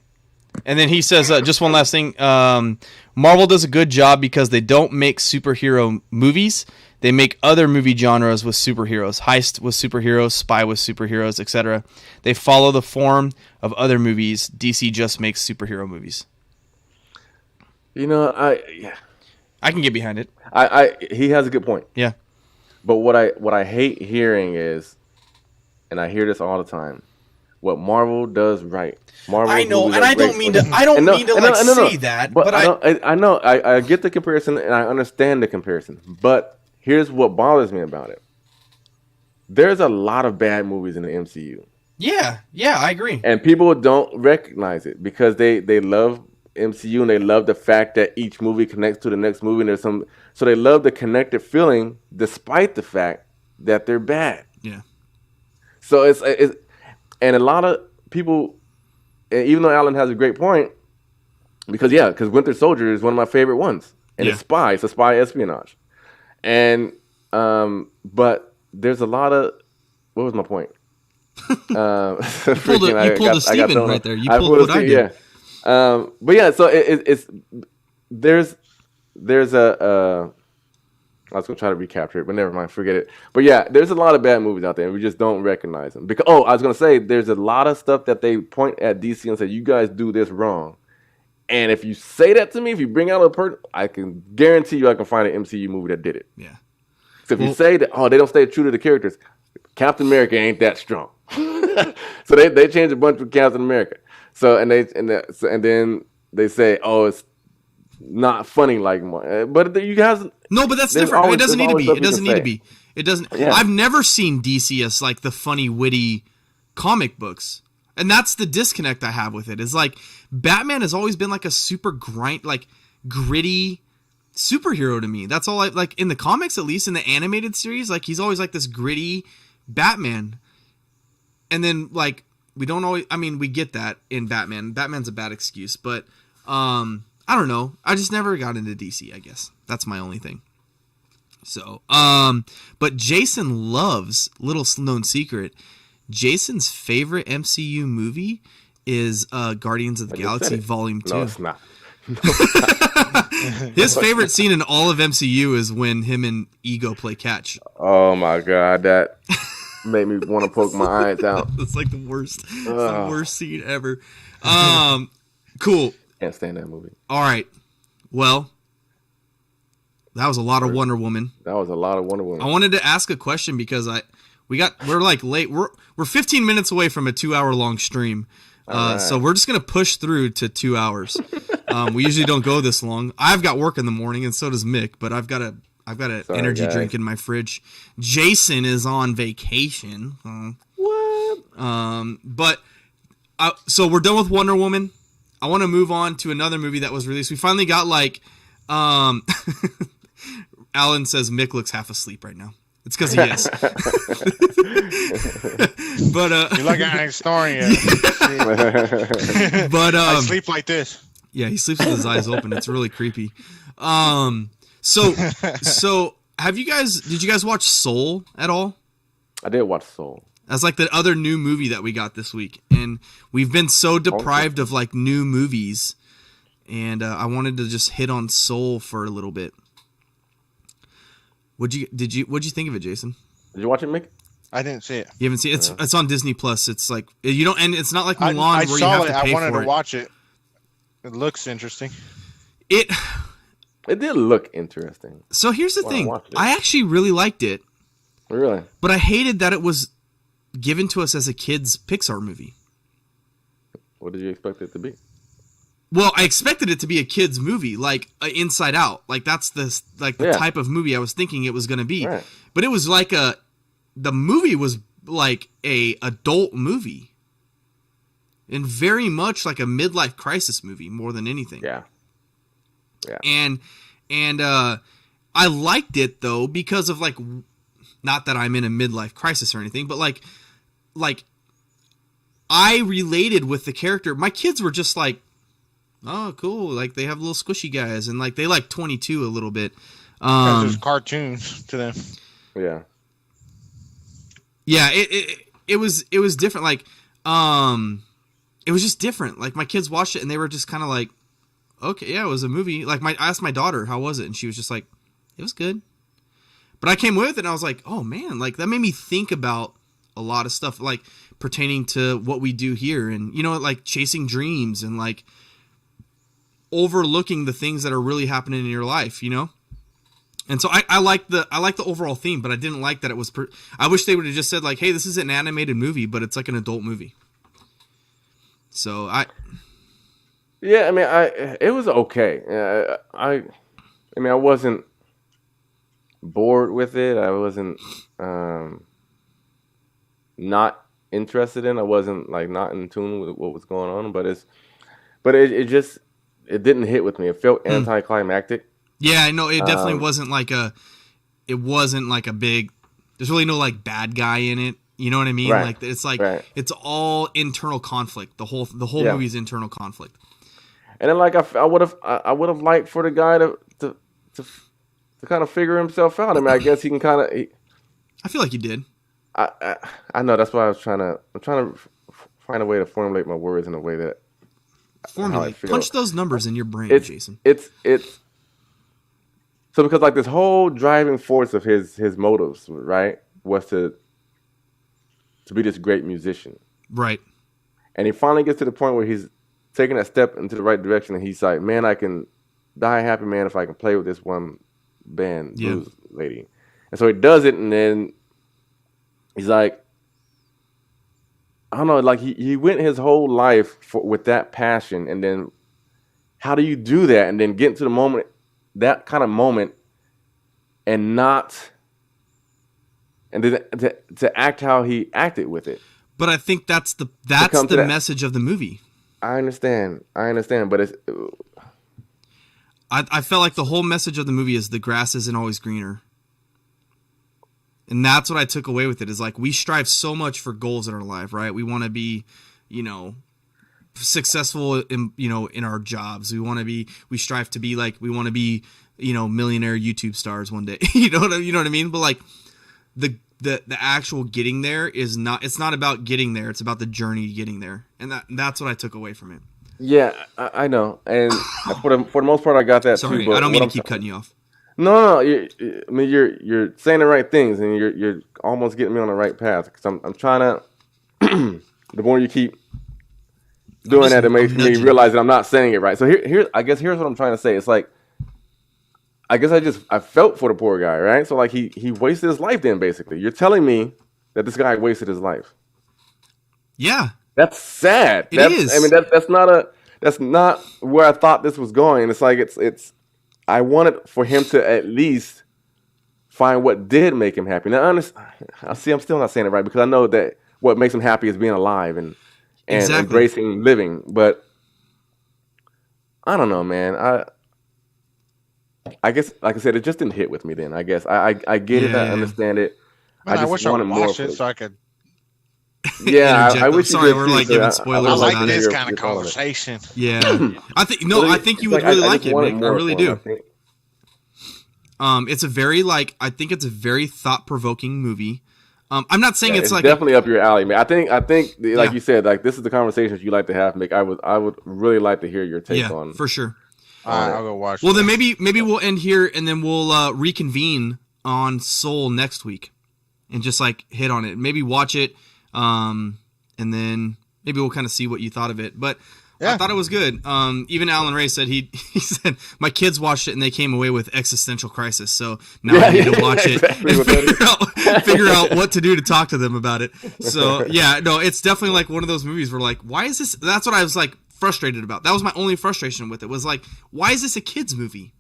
And then he says, just one last thing. Marvel does a good job because they don't make superhero movies. They make other movie genres with superheroes. Heist with superheroes, spy with superheroes, etc. They follow the form of other movies. DC just makes superhero movies. I can get behind it. He has a good point. Yeah. But what I hate hearing is, and I hear this all the time, what Marvel does right. I know, and I don't mean to say that, but I know. I get the comparison and I understand the comparison. But here's what bothers me about it. There's a lot of bad movies in the MCU. Yeah, I agree. And people don't recognize it because they love MCU and they love the fact that each movie connects to the next movie. And so they love the connected feeling despite the fact that they're bad. Yeah. So it's and a lot of people, and even though Alan has a great point, because Winter Soldier is one of my favorite ones, and it's a spy espionage, and but there's a lot of, what was my point? You pulled a Steven right there. You pulled what I did. Yeah. But yeah, so it's there's a I was gonna try to recapture it, but never mind, forget it. But yeah, there's a lot of bad movies out there, and we just don't recognize them. Because I was gonna say there's a lot of stuff that they point at DC and say, "You guys do this wrong." And if you say that to me, if you bring out a person, I can guarantee you I can find an MCU movie that did it. Yeah. So if you say that, they don't stay true to the characters, Captain America ain't that strong. So they changed a bunch with Captain America. So and then they say, it's not funny like more. But you guys, no, but that's different. It doesn't need to be. It doesn't need to be. It doesn't. Yeah. I've never seen DC as like the funny, witty comic books, and that's the disconnect I have with it. Is like Batman has always been like a super gritty superhero to me. That's all I like in the comics, at least in the animated series. Like he's always like this gritty Batman, and then like we don't always. I mean, we get that in Batman. Batman's a bad excuse, but I don't know. I just never got into DC, I guess. That's my only thing. So, but Jason loves, little known secret, Jason's favorite MCU movie is Guardians of the Galaxy Volume 2. No, it's not. His favorite scene in all of MCU is when him and Ego play catch. Oh my God, that made me want to poke my eyes out. It's like the worst. It's the worst scene ever. Cool. Can't stand that movie. All right. Well, that was a lot of Wonder Woman. That was a lot of Wonder Woman. I wanted to ask a question because we're like late. We're 15 minutes away from a 2-hour long stream. Right. So we're just gonna push through to 2 hours. We usually don't go this long. I've got work in the morning, and so does Mick. But I've got an energy drink in my fridge. Jason is on vacation. What? So we're done with Wonder Woman. I want to move on to another movie that was released. We finally got Alan says Mick looks half asleep right now. It's because he is. But you're like I ain't snoring yet. But I sleep like this. Yeah, he sleeps with his eyes open. It's really creepy. So did you guys watch Soul at all? I did watch Soul. That's like the other new movie that we got this week. And we've been so deprived of like new movies. And I wanted to just hit on Soul for a little bit. What'd you think of it, Jason? Did you watch it, Mick? I didn't see it. You haven't seen it? It's on Disney Plus. It's like you don't, and it's not like Mulan where you have to pay for it. I wanted to watch it. It looks interesting. It did look interesting. So here's the thing. I actually really liked it. Really? But I hated that it was given to us as a kid's Pixar movie. What did you expect it to be? Well, I expected it to be a kid's movie, like Inside Out. Like that's the type of movie I was thinking it was going to be. Right. But it was like the movie was like a adult movie. And very much like a midlife crisis movie more than anything. Yeah. Yeah. And I liked it though because of like, not that I'm in a midlife crisis or anything, but like I related with the character. My kids were just like, oh, cool. Like they have little squishy guys, and like they like 22 a little bit. There's cartoons to them. Yeah. Yeah. It was different. Like, it was just different. Like my kids watched it and they were just kind of like, okay, yeah, it was a movie. Like I asked my daughter, how was it? And she was just like, it was good. But I came with it and I was like, oh man, like that made me think about a lot of stuff like pertaining to what we do here. And you know, like chasing dreams and like overlooking the things that are really happening in your life, you know? And so I like the overall theme, but I didn't like that it was, I wish they would have just said like, hey, this is an animated movie, but it's like an adult movie. So yeah, I mean, it was okay. I mean, I wasn't bored with it. I wasn't not interested in. I wasn't like not in tune with what was going on. But it just didn't hit with me. It felt anticlimactic. Yeah, I know. It definitely wasn't like a. It wasn't like a big. There's really no like bad guy in it. You know what I mean? Right. Like it's like Right. it's all internal conflict. The whole Yeah. movie is internal conflict. And then like I would have liked for the guy to kind of figure himself out. I mean, I guess he can kind of. I feel like you did. I know, that's why I'm trying to find a way to formulate my words in a way that Formulate. Punch those numbers in your brain, Jason. It's so because like this whole driving force of his motives, right, was to be this great musician. Right. And he finally gets to the point where he's taking that step into the right direction, and he's like, man, I can die happy, man, if I can play with this one band blues lady. And so he does it, and then he's like, I don't know, like he went his whole life with that passion, and then how do you do that and then get into the moment, that kind of moment, and not, and then to act how he acted with it. But I think that's the message of the movie. I understand, but it's. I felt like the whole message of the movie is the grass isn't always greener. And that's what I took away with it, is like we strive so much for goals in our life, right? We want to be, successful in our jobs. We strive to be like, we want to be, millionaire YouTube stars one day. you know what I mean? But like the actual getting there it's not about getting there. It's about the journey getting there. And that's what I took away from it. Yeah, I know. And for the most part, I got that Sorry, too. But I don't mean to keep cutting you off. No. I mean, you're saying the right things, and you're almost getting me on the right path. Because I'm trying to. The more you keep doing that, it makes me realize that I'm not saying it right. So here's what I'm trying to say. It's like, I guess I felt for the poor guy, right? So like he wasted his life. Then basically, you're telling me that this guy wasted his life. Yeah, that's sad. It is. I mean, that's not where I thought this was going. It's like it's. I wanted for him to at least find what did make him happy. Now, I'm still not saying it right, because I know that what makes him happy is being alive and exactly. embracing living. But I don't know, man. I guess, like I said, it just didn't hit with me then. I guess I get it. I understand it. Man, I just wish I wanted would more watch it so I could. Yeah, I wish. Sorry, you did we're too, like so giving spoilers. I like about this it. kind of conversation. Yeah, I think you would really like it, Nick. I really do. It's a very I think it's a very thought-provoking movie. I'm not saying it's like definitely up your alley, man. I think like you said, like this is the conversations you like to have, Mick. I would really like to hear your take on. For sure. All right, I'll go watch. Well, then maybe we'll end here, and then we'll reconvene on Soul next week, and just like hit on it. Maybe watch it, and then maybe we'll kind of see what you thought of it. But I thought it was good. Even Alan Ray said he said my kids watched it and they came away with existential crisis. So now I need to watch it and figure out what to do to talk to them about it. So it's definitely like one of those movies where like, why is this? That's what I was like frustrated about. That was my only frustration with it, was like, why is this a kids movie?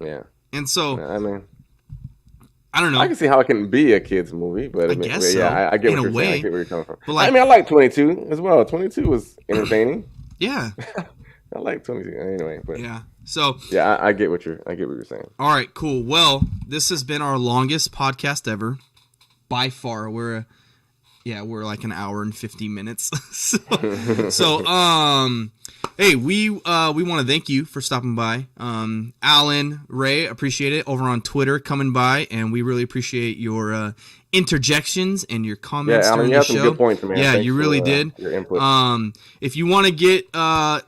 Yeah. And so I mean, I don't know. I can see how it can be a kids movie, but I guess so. I get what you're saying. I get where you're coming from. But like, I mean, I like 22 as well. 22 was entertaining. Yeah. I like 22 anyway, but yeah. So I get what you're saying. All right, cool. Well, this has been our longest podcast ever, by far. We're like an hour and 50 minutes. Hey, we want to thank you for stopping by. Alan, Ray, appreciate it, over on Twitter, coming by, and we really appreciate your interjections and your comments during the show. You had some good points, man. Yeah, thanks you really did. Your input. If you want to get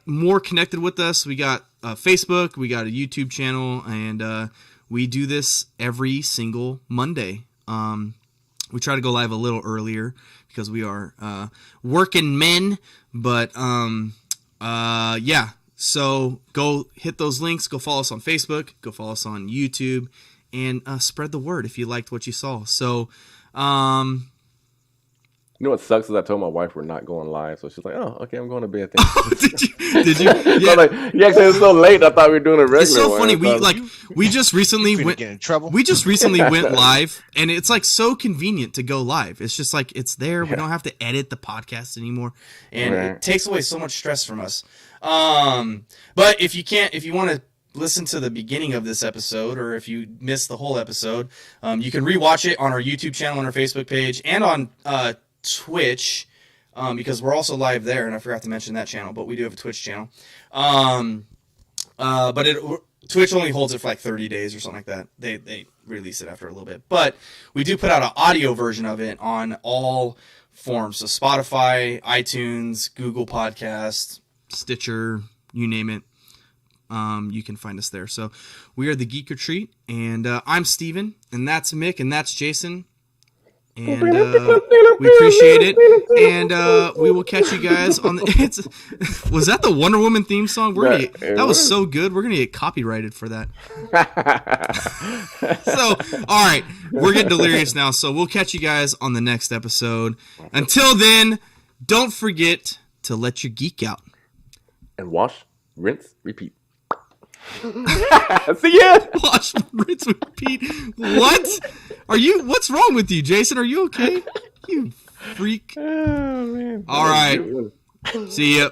more connected with us, we got Facebook, we got a YouTube channel, and we do this every single Monday. We try to go live a little earlier because we are working men, but so go hit those links, go follow us on Facebook, go follow us on YouTube, and spread the word if you liked what you saw. So you know what sucks is I told my wife we're not going live, so she's like, "Oh, okay, I'm going to bed." Did you? Yeah. Like, yeah, it's so late. I thought we were doing a regular. It's so funny. We just recently went. Get in trouble. We just recently went live, and it's like so convenient to go live. It's just like it's there. We don't have to edit the podcast anymore, and it takes away so much stress from us. But if you want to listen to the beginning of this episode, or if you missed the whole episode, you can rewatch it on our YouTube channel, on our Facebook page, and on Twitch, because we're also live there, and I forgot to mention that channel, but we do have a Twitch channel. But Twitch only holds it for like 30 days or something like that. They release it after a little bit. But we do put out an audio version of it on all forms. So Spotify, iTunes, Google Podcasts, Stitcher, you name it. You can find us there. So we are the Geek Retreat, and I'm Steven, and that's Mick, and that's Jason. And we appreciate it, and we will catch you guys on the. Was that the Wonder Woman theme song? That was so good. We're gonna get copyrighted for that. So, all right, we're getting delirious now. So we'll catch you guys on the next episode. Until then, don't forget to let your geek out and wash, rinse, repeat. See ya. Wash, rinse, repeat. What? What's wrong with you, Jason? Are you okay? You freak. Oh, man. All right. See ya.